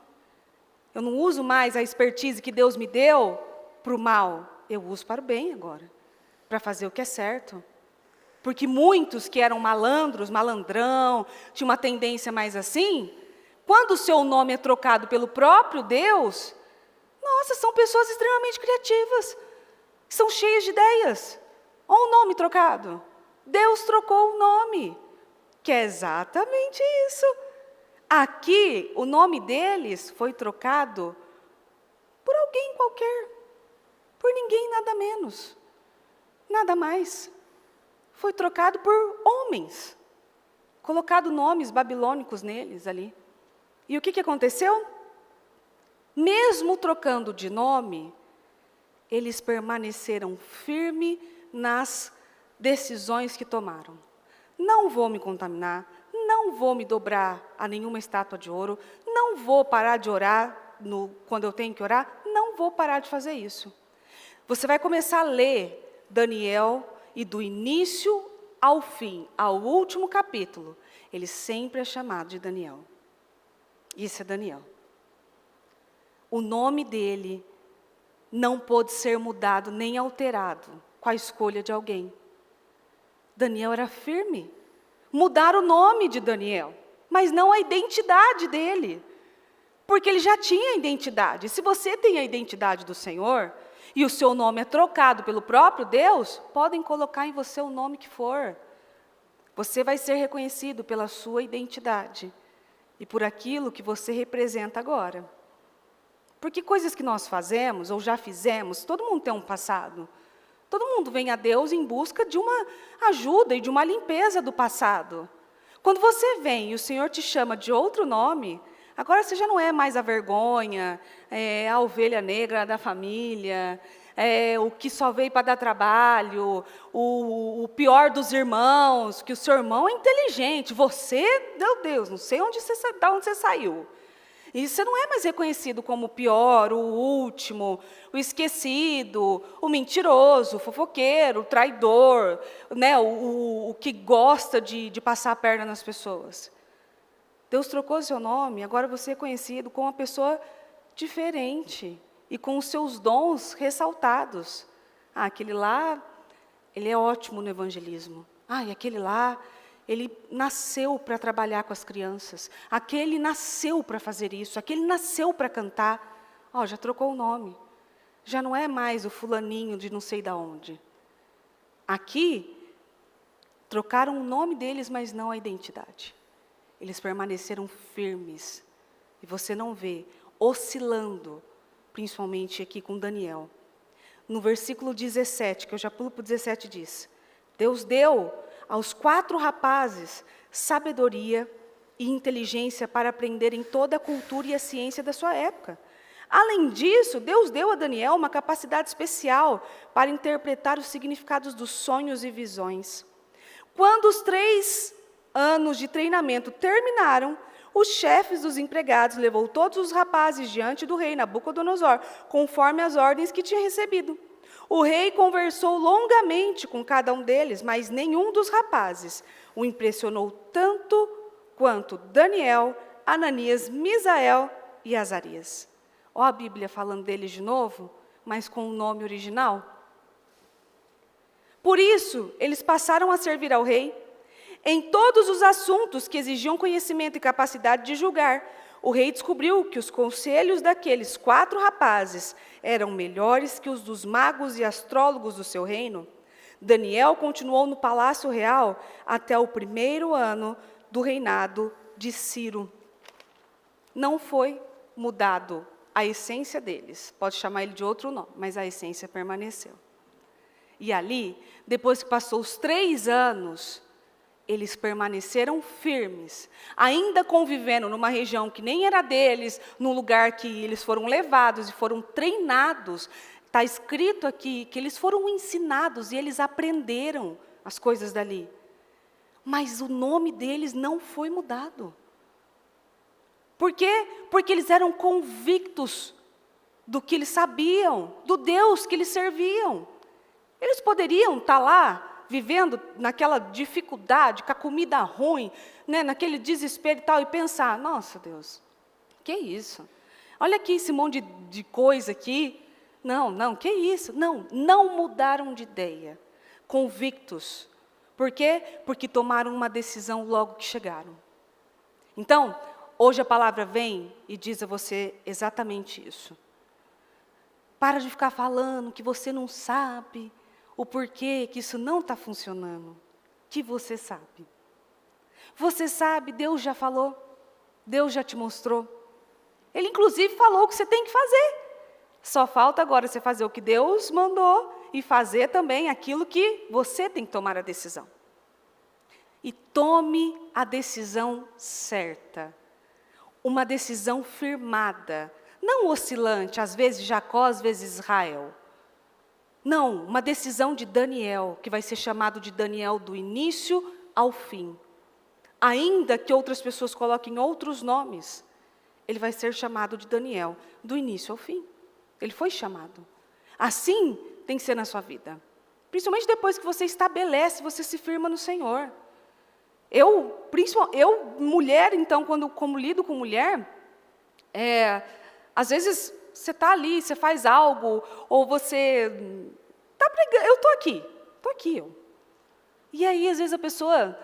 Eu não uso mais a expertise que Deus me deu para o mal. Eu uso para o bem agora, para fazer o que é certo. Porque muitos que eram malandros, malandrão, tinham uma tendência mais assim, quando o seu nome é trocado pelo próprio Deus, são pessoas extremamente criativas, são cheias de ideias. Olha o nome trocado. Deus trocou o nome, que é exatamente isso. Aqui, o nome deles foi trocado por alguém qualquer, por ninguém, nada menos, nada mais. Foi trocado por homens, colocado nomes babilônicos neles ali. E o que aconteceu? mesmo trocando de nome, eles permaneceram firmes nas decisões que tomaram. Não vou me contaminar, não vou me dobrar a nenhuma estátua de ouro, não vou parar de orar quando eu tenho que orar, não vou parar de fazer isso. Você vai começar a ler Daniel e do início ao fim, ao último capítulo, ele sempre é chamado de Daniel. Isso é Daniel. O nome dele não pôde ser mudado nem alterado com a escolha de alguém. Daniel era firme. Mudaram o nome de Daniel, mas não a identidade dele. Porque ele já tinha a identidade. Se você tem a identidade do Senhor, e o seu nome é trocado pelo próprio Deus, podem colocar em você o nome que for. Você vai ser reconhecido pela sua identidade e por aquilo que você representa agora. Porque coisas que nós fazemos ou já fizemos, todo mundo tem um passado. Todo mundo vem a Deus em busca de uma ajuda e de uma limpeza do passado. Quando você vem e o Senhor te chama de outro nome, agora você já não é mais a vergonha, a ovelha negra da família, o que só veio para dar trabalho, o pior dos irmãos, que o seu irmão é inteligente, você, meu Deus, não sei de onde você saiu. E você não é mais reconhecido como o pior, o último, o esquecido, o mentiroso, o fofoqueiro, o traidor, né, o que gosta de passar a perna nas pessoas. Deus trocou seu nome, agora você é conhecido como uma pessoa diferente e com os seus dons ressaltados. Aquele lá, ele é ótimo no evangelismo. E aquele lá, ele nasceu para trabalhar com as crianças. Aquele nasceu para fazer isso. Aquele nasceu para cantar. Já trocou o nome. Já não é mais o fulaninho de não sei da onde. Aqui, trocaram o nome deles, mas não a identidade. Eles permaneceram firmes. E você não vê oscilando, principalmente aqui com Daniel. No versículo 17, que eu já pulo para o 17, diz: Deus deu aos 4 rapazes sabedoria e inteligência para aprenderem toda a cultura e a ciência da sua época. Além disso, Deus deu a Daniel uma capacidade especial para interpretar os significados dos sonhos e visões. Quando os 3 anos de treinamento terminaram, os chefes dos empregados levou todos os rapazes diante do rei Nabucodonosor, conforme as ordens que tinha recebido. O rei conversou longamente com cada um deles, mas nenhum dos rapazes o impressionou tanto quanto Daniel, Ananias, Misael e Azarias. A Bíblia falando deles de novo, mas com o nome original. Por isso, eles passaram a servir ao rei em todos os assuntos que exigiam conhecimento e capacidade de julgar. O rei descobriu que os conselhos daqueles 4 rapazes eram melhores que os dos magos e astrólogos do seu reino. Daniel continuou no palácio real até o 1º ano do reinado de Ciro. Não foi mudado a essência deles. Pode chamar ele de outro nome, mas a essência permaneceu. E ali, depois que passou os 3 anos, eles permaneceram firmes, ainda convivendo numa região que nem era deles, num lugar que eles foram levados e foram treinados. Está escrito aqui que eles foram ensinados e eles aprenderam as coisas dali. Mas o nome deles não foi mudado. Por quê? Porque eles eram convictos do que eles sabiam, do Deus que eles serviam. Eles poderiam estar lá, vivendo naquela dificuldade, com a comida ruim, né, naquele desespero e tal, e pensar: nossa Deus, que isso? Olha aqui esse monte de coisa aqui. Não, que isso? Não mudaram de ideia, convictos. Por quê? Porque tomaram uma decisão logo que chegaram. Então, hoje a palavra vem e diz a você exatamente isso. Para de ficar falando que você não sabe o porquê que isso não está funcionando, que você sabe. Você sabe, Deus já falou, Deus já te mostrou. Ele, inclusive, falou o que você tem que fazer. Só falta agora você fazer o que Deus mandou e fazer também aquilo que você tem que tomar a decisão. E tome a decisão certa, uma decisão firmada. Não oscilante, às vezes Jacó, às vezes Israel. Não, uma decisão de Daniel, que vai ser chamado de Daniel do início ao fim. Ainda que outras pessoas coloquem outros nomes, ele vai ser chamado de Daniel, do início ao fim. Ele foi chamado. Assim tem que ser na sua vida. Principalmente depois que você estabelece, você se firma no Senhor. Eu mulher, então, como lido com mulher, às vezes você está ali, você faz algo, ou você está brigando, eu estou aqui eu. E aí, às vezes, a pessoa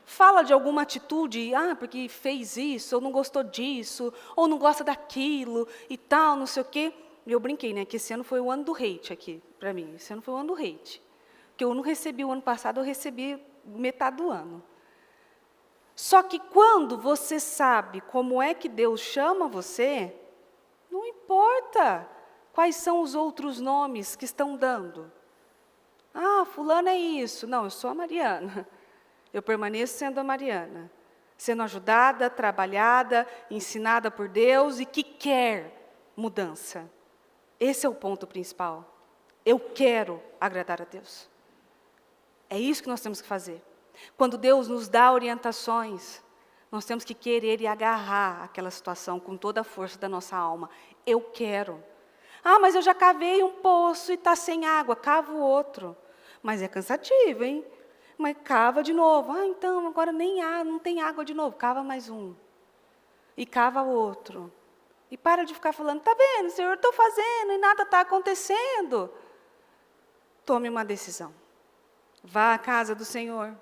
fala de alguma atitude, porque fez isso, ou não gostou disso, ou não gosta daquilo, e tal, não sei o quê. E eu brinquei, né, que esse ano foi o ano do hate aqui, para mim. Esse ano foi o ano do hate. Porque eu não recebi o ano passado, eu recebi metade do ano. Só que quando você sabe como é que Deus chama você, não importa quais são os outros nomes que estão dando. Fulana é isso. Não, eu sou a Mariana. Eu permaneço sendo a Mariana. Sendo ajudada, trabalhada, ensinada por Deus e que quer mudança. Esse é o ponto principal. Eu quero agradar a Deus. É isso que nós temos que fazer. Quando Deus nos dá orientações, nós temos que querer e agarrar aquela situação com toda a força da nossa alma. Eu quero. Mas eu já cavei um poço e está sem água, cava o outro. Mas é cansativo, hein? Mas cava de novo. Então, agora não tem água de novo. Cava mais um. E cava outro. E para de ficar falando, está vendo, Senhor, eu estou fazendo e nada está acontecendo. Tome uma decisão. Vá à casa do Senhor.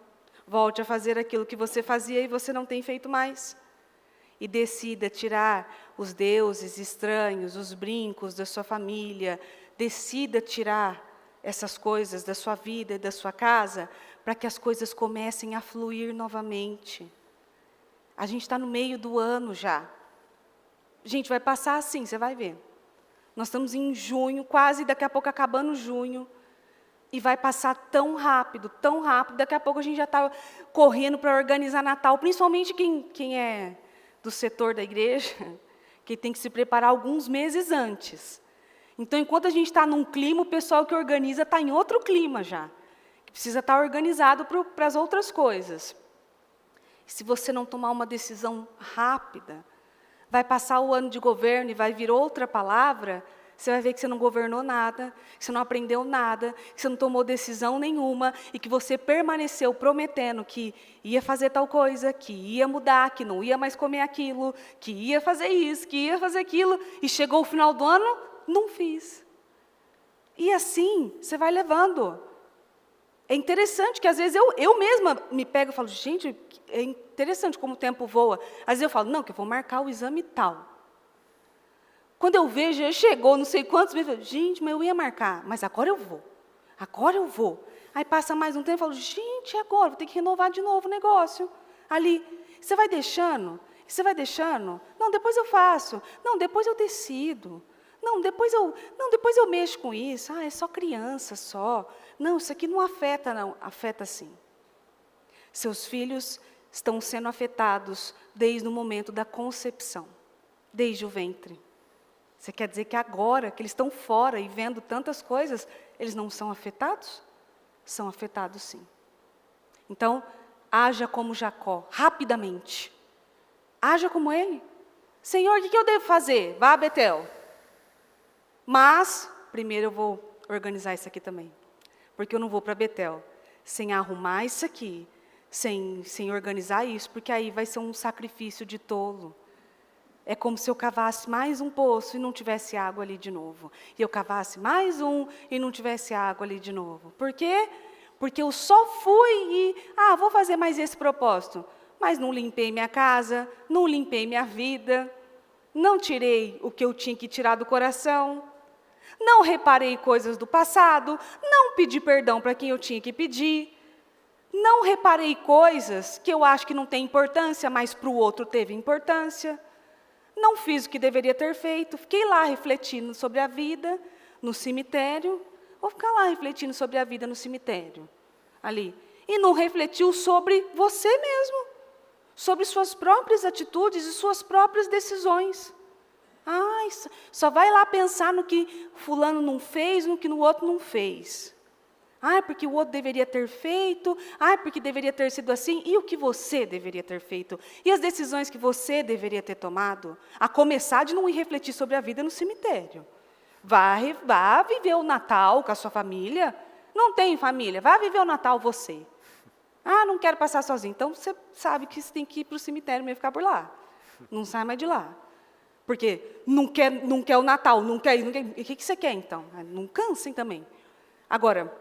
Volte a fazer aquilo que você fazia e você não tem feito mais. E decida tirar os deuses estranhos, os brincos da sua família. Decida tirar essas coisas da sua vida e da sua casa, para que as coisas comecem a fluir novamente. A gente está no meio do ano já. Gente, vai passar assim, você vai ver. Nós estamos em junho, quase daqui a pouco acabando junho. E vai passar tão rápido, daqui a pouco a gente já está correndo para organizar Natal, principalmente quem é do setor da igreja, que tem que se preparar alguns meses antes. Então, enquanto a gente está num clima, o pessoal que organiza está em outro clima já, que precisa estar organizado para as outras coisas. E se você não tomar uma decisão rápida, vai passar o ano de governo e vai vir outra palavra, você vai ver que você não governou nada, que você não aprendeu nada, que você não tomou decisão nenhuma e que você permaneceu prometendo que ia fazer tal coisa, que ia mudar, que não ia mais comer aquilo, que ia fazer isso, que ia fazer aquilo, e chegou o final do ano, não fiz. E assim, você vai levando. É interessante que às vezes eu mesma me pego e falo, gente, é interessante como o tempo voa. Às vezes eu falo, não, que eu vou marcar o exame tal. Quando eu vejo, já chegou, não sei quantos meses, eu falo, gente, mas eu ia marcar, mas agora eu vou. Aí passa mais um tempo, eu falo, gente, agora, vou ter que renovar de novo o negócio. Ali, você vai deixando, não, depois eu faço, não, depois eu decido, não, depois eu mexo com isso, é só criança, só. Não, isso aqui não afeta, não, afeta sim. Seus filhos estão sendo afetados desde o momento da concepção, desde o ventre. Você quer dizer que agora, que eles estão fora e vendo tantas coisas, eles não são afetados? São afetados sim. Então, haja como Jacó, rapidamente. Haja como ele. Senhor, o que eu devo fazer? Vá a Betel. Mas, primeiro eu vou organizar isso aqui também. Porque eu não vou para Betel sem arrumar isso aqui, sem organizar isso, porque aí vai ser um sacrifício de tolo. É como se eu cavasse mais um poço e não tivesse água ali de novo. E eu cavasse mais um e não tivesse água ali de novo. Por quê? Porque eu só fui e, vou fazer mais esse propósito. Mas não limpei minha casa, não limpei minha vida, não tirei o que eu tinha que tirar do coração, não reparei coisas do passado, não pedi perdão para quem eu tinha que pedir, não reparei coisas que eu acho que não tem importância, mas para o outro teve importância. Não fiz o que deveria ter feito, fiquei lá refletindo sobre a vida no cemitério, vou ficar lá refletindo sobre a vida no cemitério, ali. E não refletiu sobre você mesmo, sobre suas próprias atitudes e suas próprias decisões. Ai, só vai lá pensar no que fulano não fez, no que o outro não fez. Ai, porque o outro deveria ter feito. Ai, porque deveria ter sido assim. E o que você deveria ter feito? E as decisões que você deveria ter tomado? A começar de não ir refletir sobre a vida no cemitério. Vá viver o Natal com a sua família. Não tem família, vá viver o Natal você. Ah, não quero passar sozinho. Então, você sabe que você tem que ir para o cemitério mesmo ficar por lá. Não sai mais de lá. Porque não quer o Natal, não quer. E o que você quer, então? Não cansem também. Agora,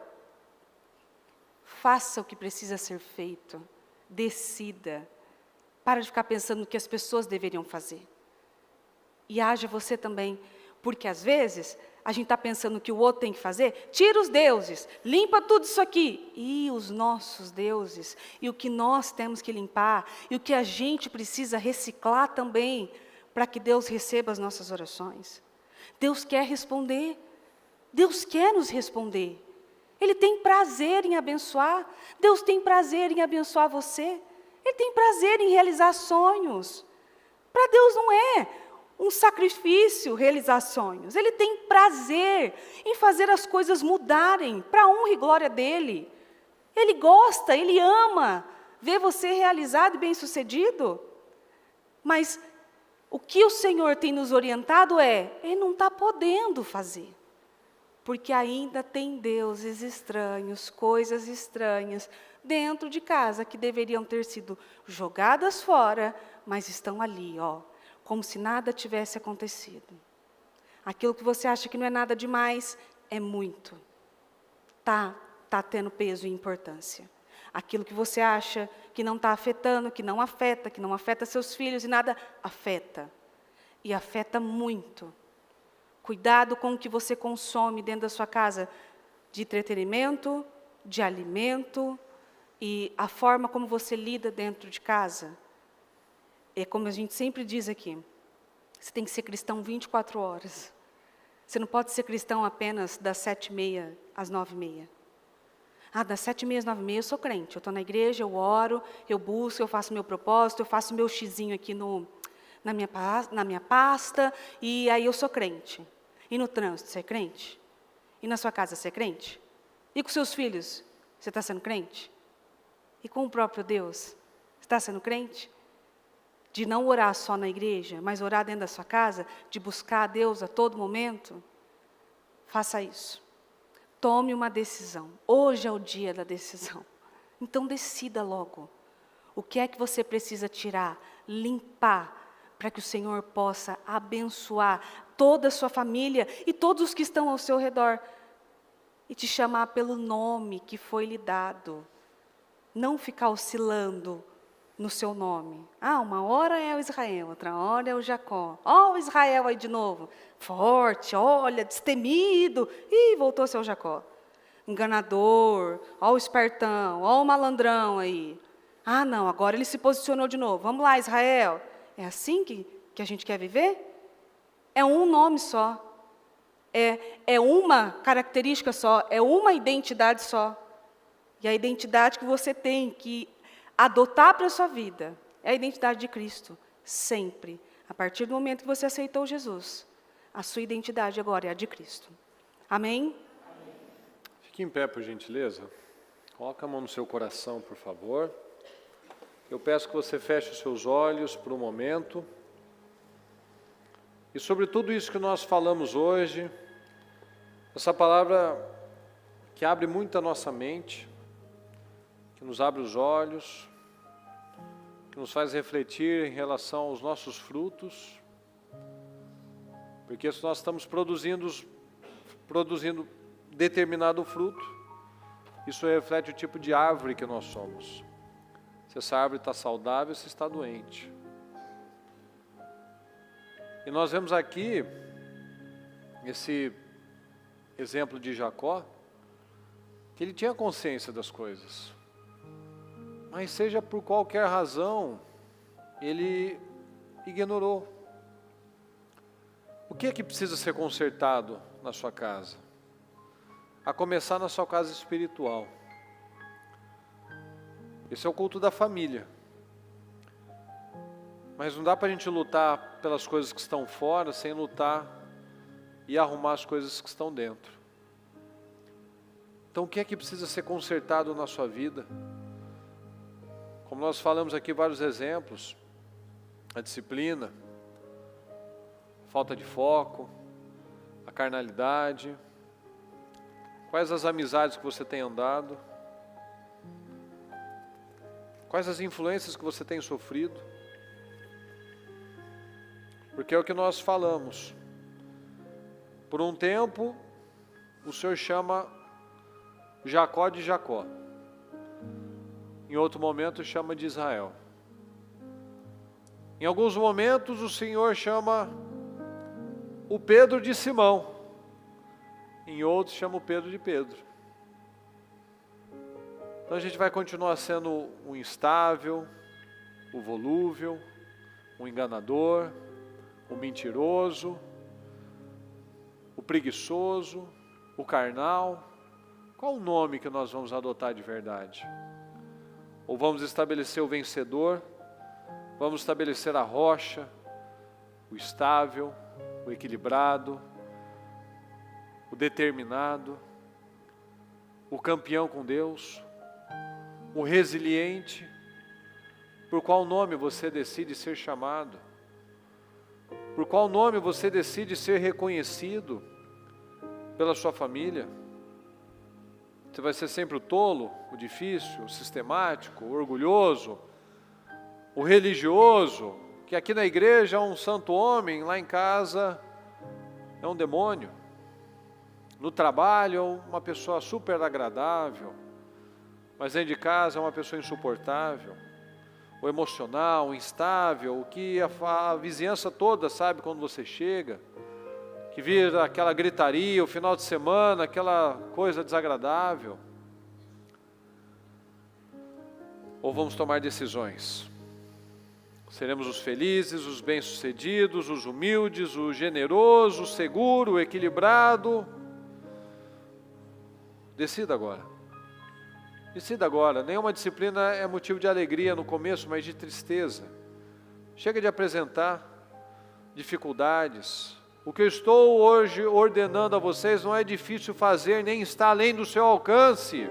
faça o que precisa ser feito. Decida. Para de ficar pensando no que as pessoas deveriam fazer. E haja você também. Porque, às vezes, a gente está pensando no que o outro tem que fazer. Tira os deuses, limpa tudo isso aqui. E os nossos deuses, e o que nós temos que limpar, e o que a gente precisa reciclar também, para que Deus receba as nossas orações. Deus quer responder. Deus quer nos responder. Ele tem prazer em abençoar. Deus tem prazer em abençoar você. Ele tem prazer em realizar sonhos. Para Deus não é um sacrifício realizar sonhos. Ele tem prazer em fazer as coisas mudarem para a honra e glória dEle. Ele gosta, Ele ama ver você realizado e bem-sucedido. Mas o que o Senhor tem nos orientado Ele não está podendo fazer. Porque ainda tem deuses estranhos, coisas estranhas, dentro de casa, que deveriam ter sido jogadas fora, mas estão ali, como se nada tivesse acontecido. Aquilo que você acha que não é nada demais, é muito. Tá tendo peso e importância. Aquilo que você acha que não está afetando, que não afeta seus filhos e nada, afeta. E afeta muito. Cuidado com o que você consome dentro da sua casa, de entretenimento, de alimento, e a forma como você lida dentro de casa. É como a gente sempre diz aqui, você tem que ser cristão 24 horas. Você não pode ser cristão apenas das 7h30 às 9h30. Das 7h30 às 9h30 eu sou crente, eu estou na igreja, eu oro, eu busco, eu faço meu propósito, eu faço meu xizinho aqui na minha pasta, e aí eu sou crente. E no trânsito, você é crente? E na sua casa, você é crente? E com seus filhos, você está sendo crente? E com o próprio Deus, você está sendo crente? De não orar só na igreja, mas orar dentro da sua casa, de buscar a Deus a todo momento? Faça isso. Tome uma decisão. Hoje é o dia da decisão. Então decida logo. O que é que você precisa tirar, limpar, para que o Senhor possa abençoar toda a sua família e todos os que estão ao seu redor. E te chamar pelo nome que foi lhe dado. Não ficar oscilando no seu nome. Uma hora é o Israel, outra hora é o Jacó. O Israel aí de novo. Forte, olha, destemido. Ih, voltou a ser o Jacó. Enganador, o espertão, o malandrão aí. Não, agora ele se posicionou de novo. Vamos lá, Israel. É assim que a gente quer viver? É um nome só. É uma característica só. É uma identidade só. E a identidade que você tem que adotar para a sua vida é a identidade de Cristo, sempre. A partir do momento que você aceitou Jesus, a sua identidade agora é a de Cristo. Amém? Fique em pé, por gentileza. Coloca a mão no seu coração, por favor. Eu peço que você feche os seus olhos por um momento. E sobre tudo isso que nós falamos hoje, essa palavra que abre muito a nossa mente, que nos abre os olhos, que nos faz refletir em relação aos nossos frutos, porque se nós estamos produzindo determinado fruto, isso reflete o tipo de árvore que nós somos. Se essa árvore está saudável, se está doente. E nós vemos aqui, esse exemplo de Jacó, que ele tinha consciência das coisas. Mas seja por qualquer razão, ele ignorou. O que é que precisa ser consertado na sua casa? A começar na sua casa espiritual. Esse é o culto da família. Mas não dá para a gente lutar pelas coisas que estão fora sem lutar e arrumar as coisas que estão dentro. Então o que é que precisa ser consertado na sua vida? Como nós falamos aqui vários exemplos, a disciplina, a falta de foco, a carnalidade, quais as amizades que você tem andado, quais as influências que você tem sofrido, porque é o que nós falamos. Por um tempo, o Senhor chama Jacó de Jacó. Em outro momento, chama de Israel. Em alguns momentos, o Senhor chama o Pedro de Simão. Em outros, chama o Pedro de Pedro. Então, a gente vai continuar sendo o instável, o volúvel, o enganador, o mentiroso, o preguiçoso, o carnal. Qual o nome que nós vamos adotar de verdade? Ou vamos estabelecer o vencedor, vamos estabelecer a rocha, o estável, o equilibrado, o determinado, o campeão com Deus, o resiliente? Por qual nome você decide ser chamado? Por qual nome você decide ser reconhecido pela sua família? Você vai ser sempre o tolo, o difícil, o sistemático, o orgulhoso, o religioso, que aqui na igreja é um santo homem, lá em casa é um demônio. No trabalho é uma pessoa super agradável, mas dentro de casa é uma pessoa insuportável. O emocional, o instável, o que a vizinhança toda sabe quando você chega, que vira aquela gritaria, o final de semana, aquela coisa desagradável. Ou vamos tomar decisões? Seremos os felizes, os bem-sucedidos, os humildes, o generoso, o seguro, o equilibrado? Decida agora. Decida agora. Nenhuma disciplina é motivo de alegria no começo, mas de tristeza. Chega de apresentar dificuldades. O que eu estou hoje ordenando a vocês não é difícil fazer, nem está além do seu alcance.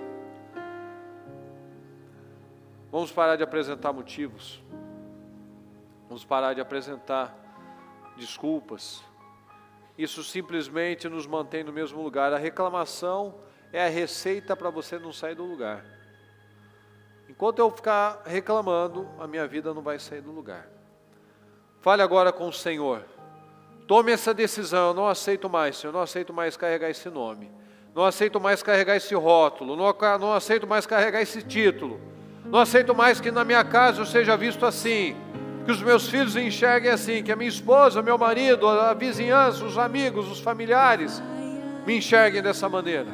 Vamos parar de apresentar motivos. Vamos parar de apresentar desculpas. Isso simplesmente nos mantém no mesmo lugar. A reclamação é a receita para você não sair do lugar. Enquanto eu ficar reclamando, a minha vida não vai sair do lugar. Fale agora com o Senhor. Tome essa decisão. Eu não aceito mais, Senhor. Eu não aceito mais carregar esse nome. Não aceito mais carregar esse rótulo. Não aceito mais carregar esse título. Não aceito mais que na minha casa eu seja visto assim. Que os meus filhos enxerguem assim. Que a minha esposa, meu marido, a vizinhança, os amigos, os familiares me enxerguem dessa maneira.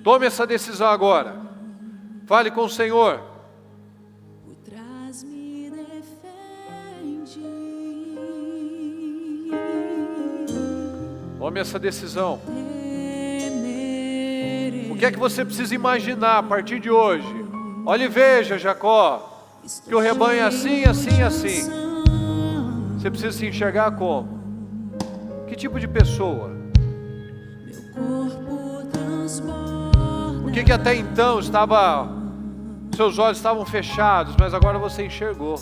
Tome essa decisão agora. Fale com o Senhor. Tome essa decisão. O que é que você precisa imaginar a partir de hoje? Olha e veja, Jacó, que o rebanho é assim, assim, assim. Você precisa se enxergar como? Que tipo de pessoa? Por que até então seus olhos estavam fechados, mas agora você enxergou?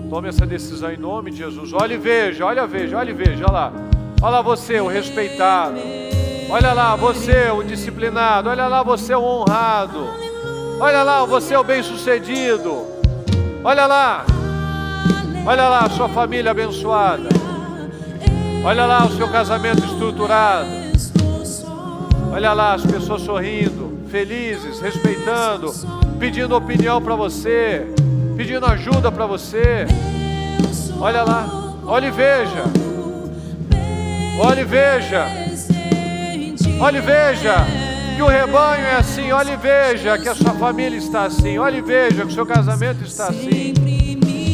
Tome essa decisão em nome de Jesus. Olha e veja, olha lá. Olha lá você, o respeitado. Olha lá você, o disciplinado. Olha lá você, o honrado. Olha lá você, o bem-sucedido. Olha lá a sua família abençoada. Olha lá o seu casamento estruturado. Olha lá as pessoas sorrindo, felizes, respeitando, pedindo opinião para você, pedindo ajuda para você. Olha lá, olha e veja. Olha e veja. Olha e veja que o rebanho é assim. Olha e veja que a sua família está assim. Olha e veja que o seu casamento está assim.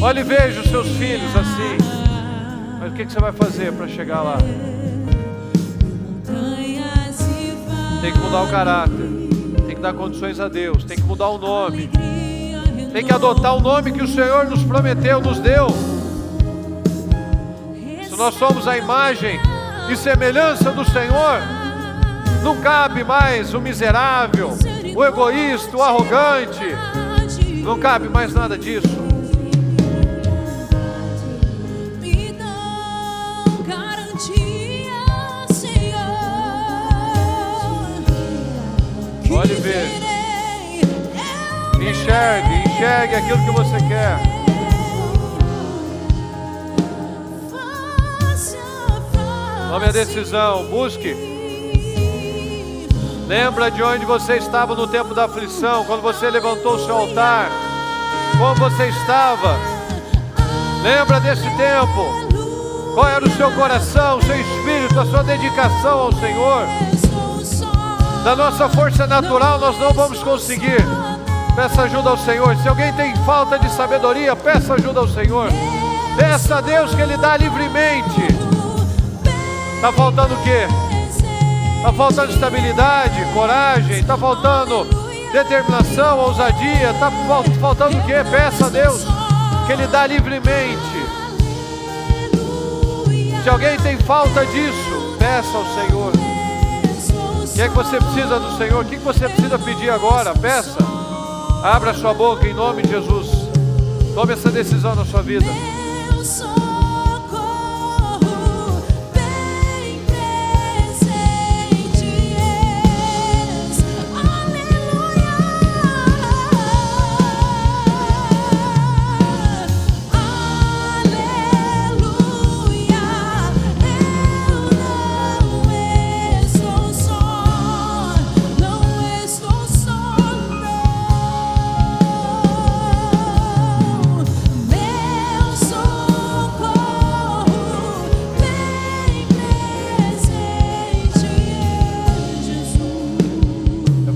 Olha e veja os seus filhos assim. Mas o que você vai fazer para chegar lá? Tem que mudar o caráter. Tem que dar condições a Deus. Tem que mudar o nome. tem que adotar o nome que o Senhor nos prometeu, nos deu. Se nós somos a imagem e semelhança do Senhor, não cabe mais o miserável, o egoísta, o arrogante, não cabe mais nada disso. Olhe e veja. Enxergue aquilo que você quer. Tome a decisão, busque. Lembra de onde você estava no tempo da aflição, quando você levantou o seu altar, como você estava. Lembra desse tempo. Qual era o seu coração, o seu espírito, a sua dedicação ao Senhor. Da nossa força natural nós não vamos conseguir. Peça ajuda ao Senhor. Se alguém tem falta de sabedoria, peça ajuda ao Senhor. Peça a Deus que Ele dá livremente. Está faltando o quê? Está faltando estabilidade, coragem. Está faltando determinação, ousadia. Está faltando o quê? Peça a Deus que Ele dá livremente. Se alguém tem falta disso, peça ao Senhor. O que é que você precisa do Senhor? O que você precisa pedir agora? Peça. Abra sua boca em nome de Jesus. Tome essa decisão na sua vida.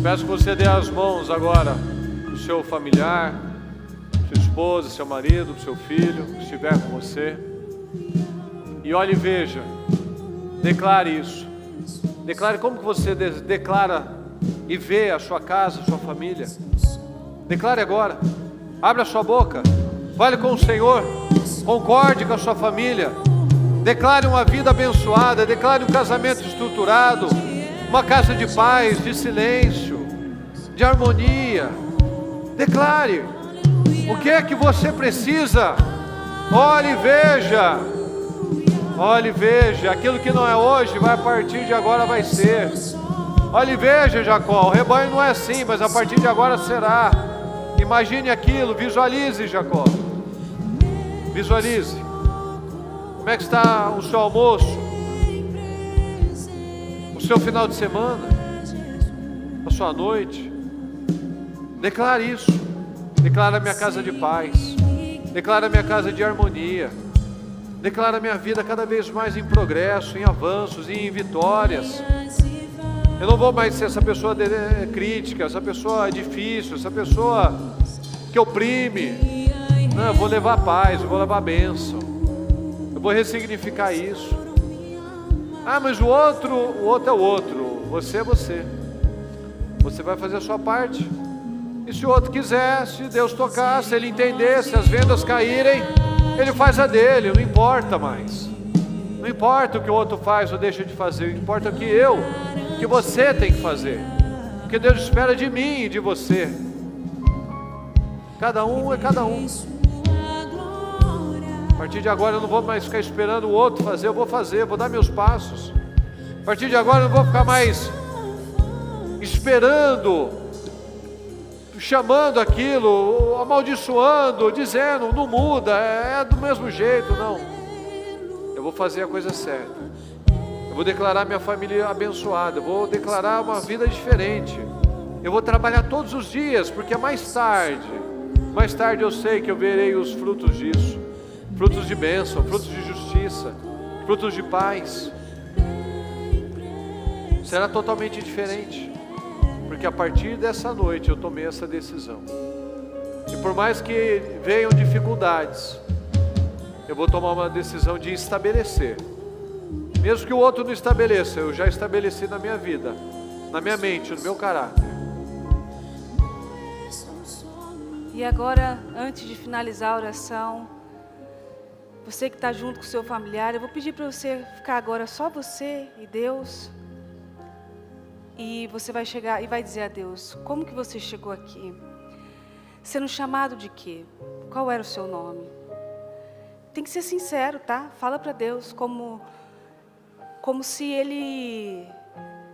Peço que você dê as mãos agora do seu familiar, sua esposa, seu marido, seu filho, que estiver com você. E olhe e veja, declare isso. Declare como que você declara e vê a sua casa, a sua família. Declare agora. Abra a sua boca. Fale com o Senhor. Concorde com a sua família. Declare uma vida abençoada. Declare um casamento estruturado. Uma casa de paz, de silêncio, de harmonia. Declare. O que é que você precisa? Olhe e veja. Olhe e veja. Aquilo que não é hoje, vai a partir de agora vai ser. Olhe e veja, Jacó. O rebanho não é assim, mas a partir de agora será. Imagine aquilo. Visualize, Jacó. Visualize. Como é que está o seu almoço? O seu final de semana, a sua noite. Declare isso. Declare a minha casa de paz. Declare a minha casa de harmonia. Declare a minha vida cada vez mais em progresso, em avanços e em vitórias. Eu não vou mais ser essa pessoa crítica, essa pessoa difícil, essa pessoa que oprime. Não, eu vou levar paz, eu vou levar bênção. Eu vou ressignificar isso. Ah, mas o outro é o outro. Você é você. Você vai fazer a sua parte. E se o outro quiser, se Deus tocar, se ele entender, se as vendas caírem, ele faz a dele, não importa mais. Não importa o que o outro faz ou deixa de fazer, importa o que você tem que fazer. O que Deus espera de mim e de você. Cada um é cada um. A partir de agora eu não vou mais ficar esperando o outro fazer, eu vou fazer, vou dar meus passos. A partir de agora eu não vou ficar mais esperando, chamando aquilo, amaldiçoando, dizendo, não muda, é do mesmo jeito, não. Eu vou fazer a coisa certa. Eu vou declarar minha família abençoada, eu vou declarar uma vida diferente. Eu vou trabalhar todos os dias, porque mais tarde eu sei que eu verei os frutos disso. Frutos de bênção, frutos de justiça, frutos de paz. Será totalmente diferente, porque a partir dessa noite eu tomei essa decisão. E por mais que venham dificuldades, eu vou tomar uma decisão de estabelecer. Mesmo que o outro não estabeleça, eu já estabeleci na minha vida, na minha mente, no meu caráter. E agora, antes de finalizar a oração, você que está junto com o seu familiar, eu vou pedir para você ficar agora só você e Deus. E você vai chegar e vai dizer a Deus, como que você chegou aqui? Sendo chamado de quê? Qual era o seu nome? Tem que ser sincero, tá? Fala para Deus como se Ele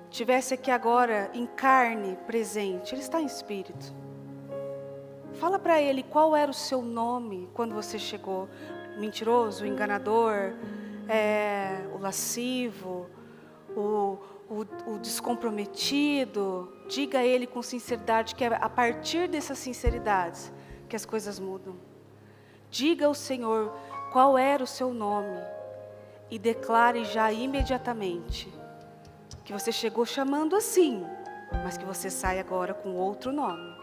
tivesse aqui agora em carne presente. Ele está em espírito. Fala para Ele qual era o seu nome quando você chegou. O mentiroso, o enganador, o lascivo, o descomprometido. Diga a Ele com sinceridade, que é a partir dessas sinceridades que as coisas mudam. Diga ao Senhor qual era o seu nome e declare já imediatamente que você chegou chamando assim, mas que você sai agora com outro nome.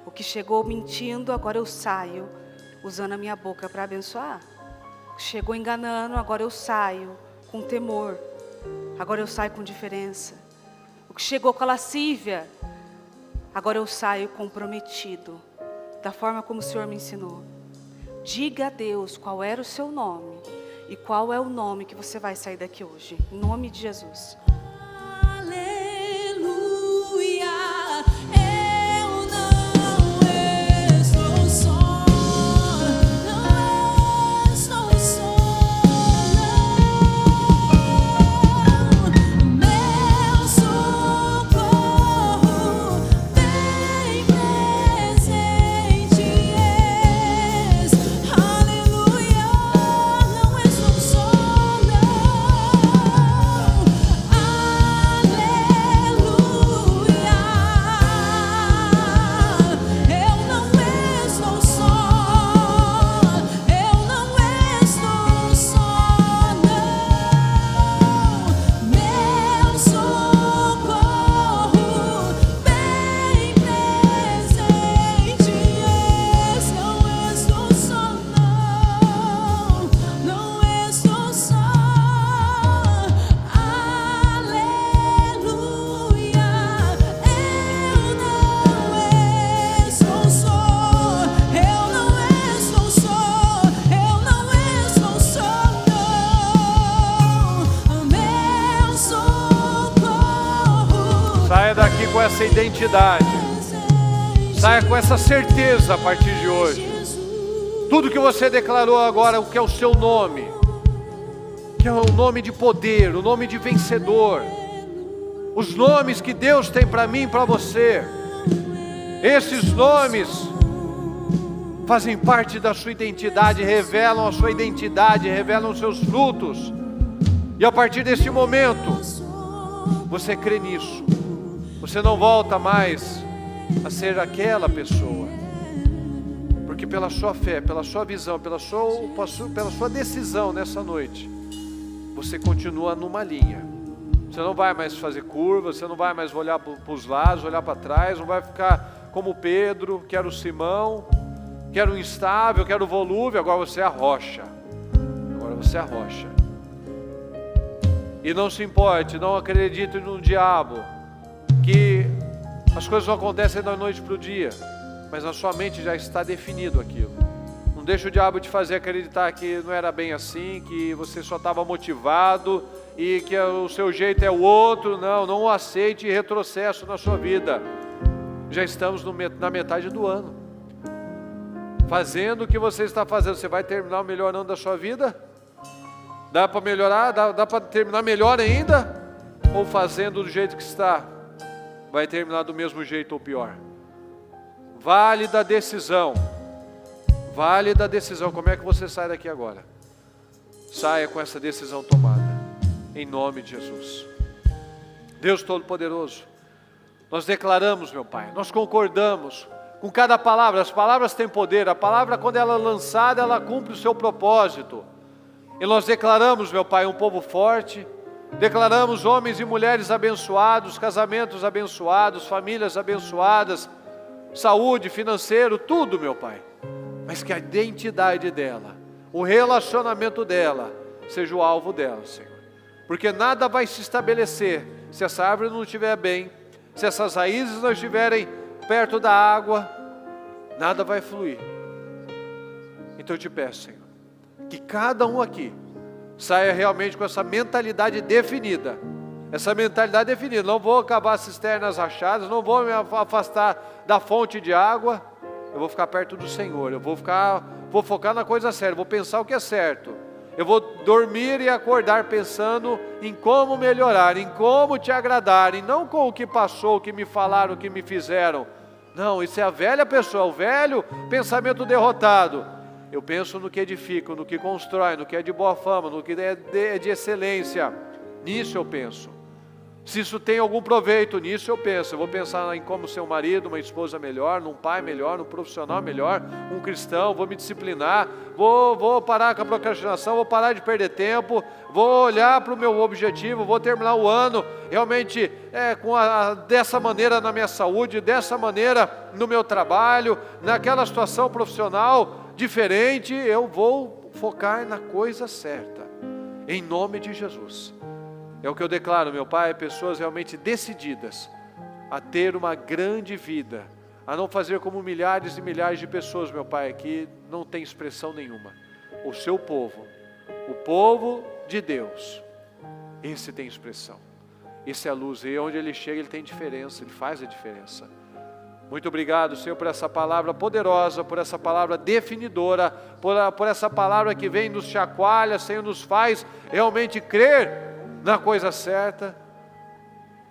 O que chegou mentindo, agora eu saio usando a minha boca para abençoar. O que chegou enganando, agora eu saio com temor. Agora eu saio com diferença. O que chegou com a lascívia, agora eu saio comprometido, da forma como o Senhor me ensinou. Diga a Deus qual era o seu nome e qual é o nome que você vai sair daqui hoje. Em nome de Jesus. Saia daqui com essa identidade. Saia com essa certeza a partir de hoje. Tudo que você declarou agora, o que é o seu nome, que é o nome de poder, o nome de vencedor, os nomes que Deus tem para mim e para você, esses nomes fazem parte da sua identidade, revelam a sua identidade, revelam os seus frutos. E a partir desse momento, você crê nisso. Você não volta mais a ser aquela pessoa. Porque pela sua fé, pela sua visão, pela sua decisão nessa noite, você continua numa linha. Você não vai mais fazer curva, você não vai mais olhar para os lados, olhar para trás, não vai ficar como Pedro, que era o Simão, que era o instável, que era o volúvel. Agora você é a rocha. Agora você é a rocha. E não se importe, não acredite no diabo, que as coisas não acontecem da noite para o dia, mas na sua mente já está definido aquilo. Não deixa o diabo te fazer acreditar que não era bem assim, que você só estava motivado e que o seu jeito é o outro. Não o aceite retrocesso na sua vida. Já estamos na metade do ano. Fazendo o que você está fazendo, você vai terminar o melhor ano da sua vida? Dá para melhorar? Dá para terminar melhor ainda? Ou fazendo do jeito que está, vai terminar do mesmo jeito ou pior? Válida decisão. Válida decisão. Como é que você sai daqui agora? Saia com essa decisão tomada, em nome de Jesus. Deus Todo-Poderoso, nós declaramos, meu Pai, nós concordamos com cada palavra. As palavras têm poder. A palavra, quando ela é lançada, ela cumpre o seu propósito. E nós declaramos, meu Pai, um povo forte. Declaramos homens e mulheres abençoados, casamentos abençoados, famílias abençoadas, saúde, financeiro, tudo, meu Pai. Mas que a identidade dela, o relacionamento dela, seja o alvo dela, Senhor. Porque nada vai se estabelecer se essa árvore não estiver bem, se essas raízes não estiverem perto da água. nada vai fluir. Então eu te peço, Senhor, que cada um aqui saia realmente com essa mentalidade definida. Essa mentalidade definida. Não vou cavar cisternas rachadas, não vou me afastar da fonte de água. Eu vou ficar perto do Senhor. Eu vou focar na coisa certa, vou pensar o que é certo. Eu vou dormir e acordar pensando em como melhorar, em como te agradar, e não com o que passou, o que me falaram, o que me fizeram. Não, isso é a velha pessoa, o velho pensamento derrotado. Eu penso no que edifica, no que constrói, no que é de boa fama, no que é de excelência. Nisso eu penso. Se isso tem algum proveito, nisso eu penso. Eu vou pensar em como ser um marido, uma esposa melhor, num pai melhor, num profissional melhor, um cristão, vou me disciplinar, vou parar com a procrastinação, vou parar de perder tempo, vou olhar para o meu objetivo, vou terminar o ano realmente dessa maneira na minha saúde, dessa maneira no meu trabalho, naquela situação profissional diferente. Eu vou focar na coisa certa, em nome de Jesus. É o que eu declaro, meu Pai, pessoas realmente decididas a ter uma grande vida, a não fazer como milhares e milhares de pessoas, meu Pai, que não tem expressão nenhuma. O seu povo, o povo de Deus, esse tem expressão, esse é a luz, e onde ele chega ele tem diferença, ele faz a diferença. Muito obrigado, Senhor, por essa palavra poderosa, por essa palavra definidora, por essa palavra que vem, nos chacoalha, Senhor, nos faz realmente crer na coisa certa.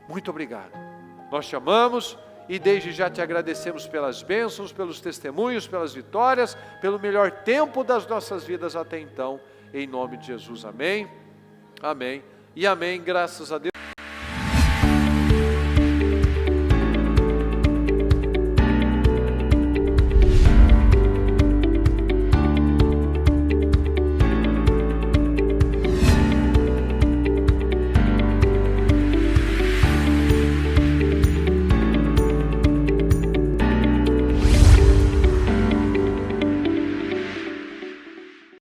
Muito obrigado. Nós te amamos e desde já te agradecemos pelas bênçãos, pelos testemunhos, pelas vitórias, pelo melhor tempo das nossas vidas até então. Em nome de Jesus, amém, amém e amém. Graças a Deus.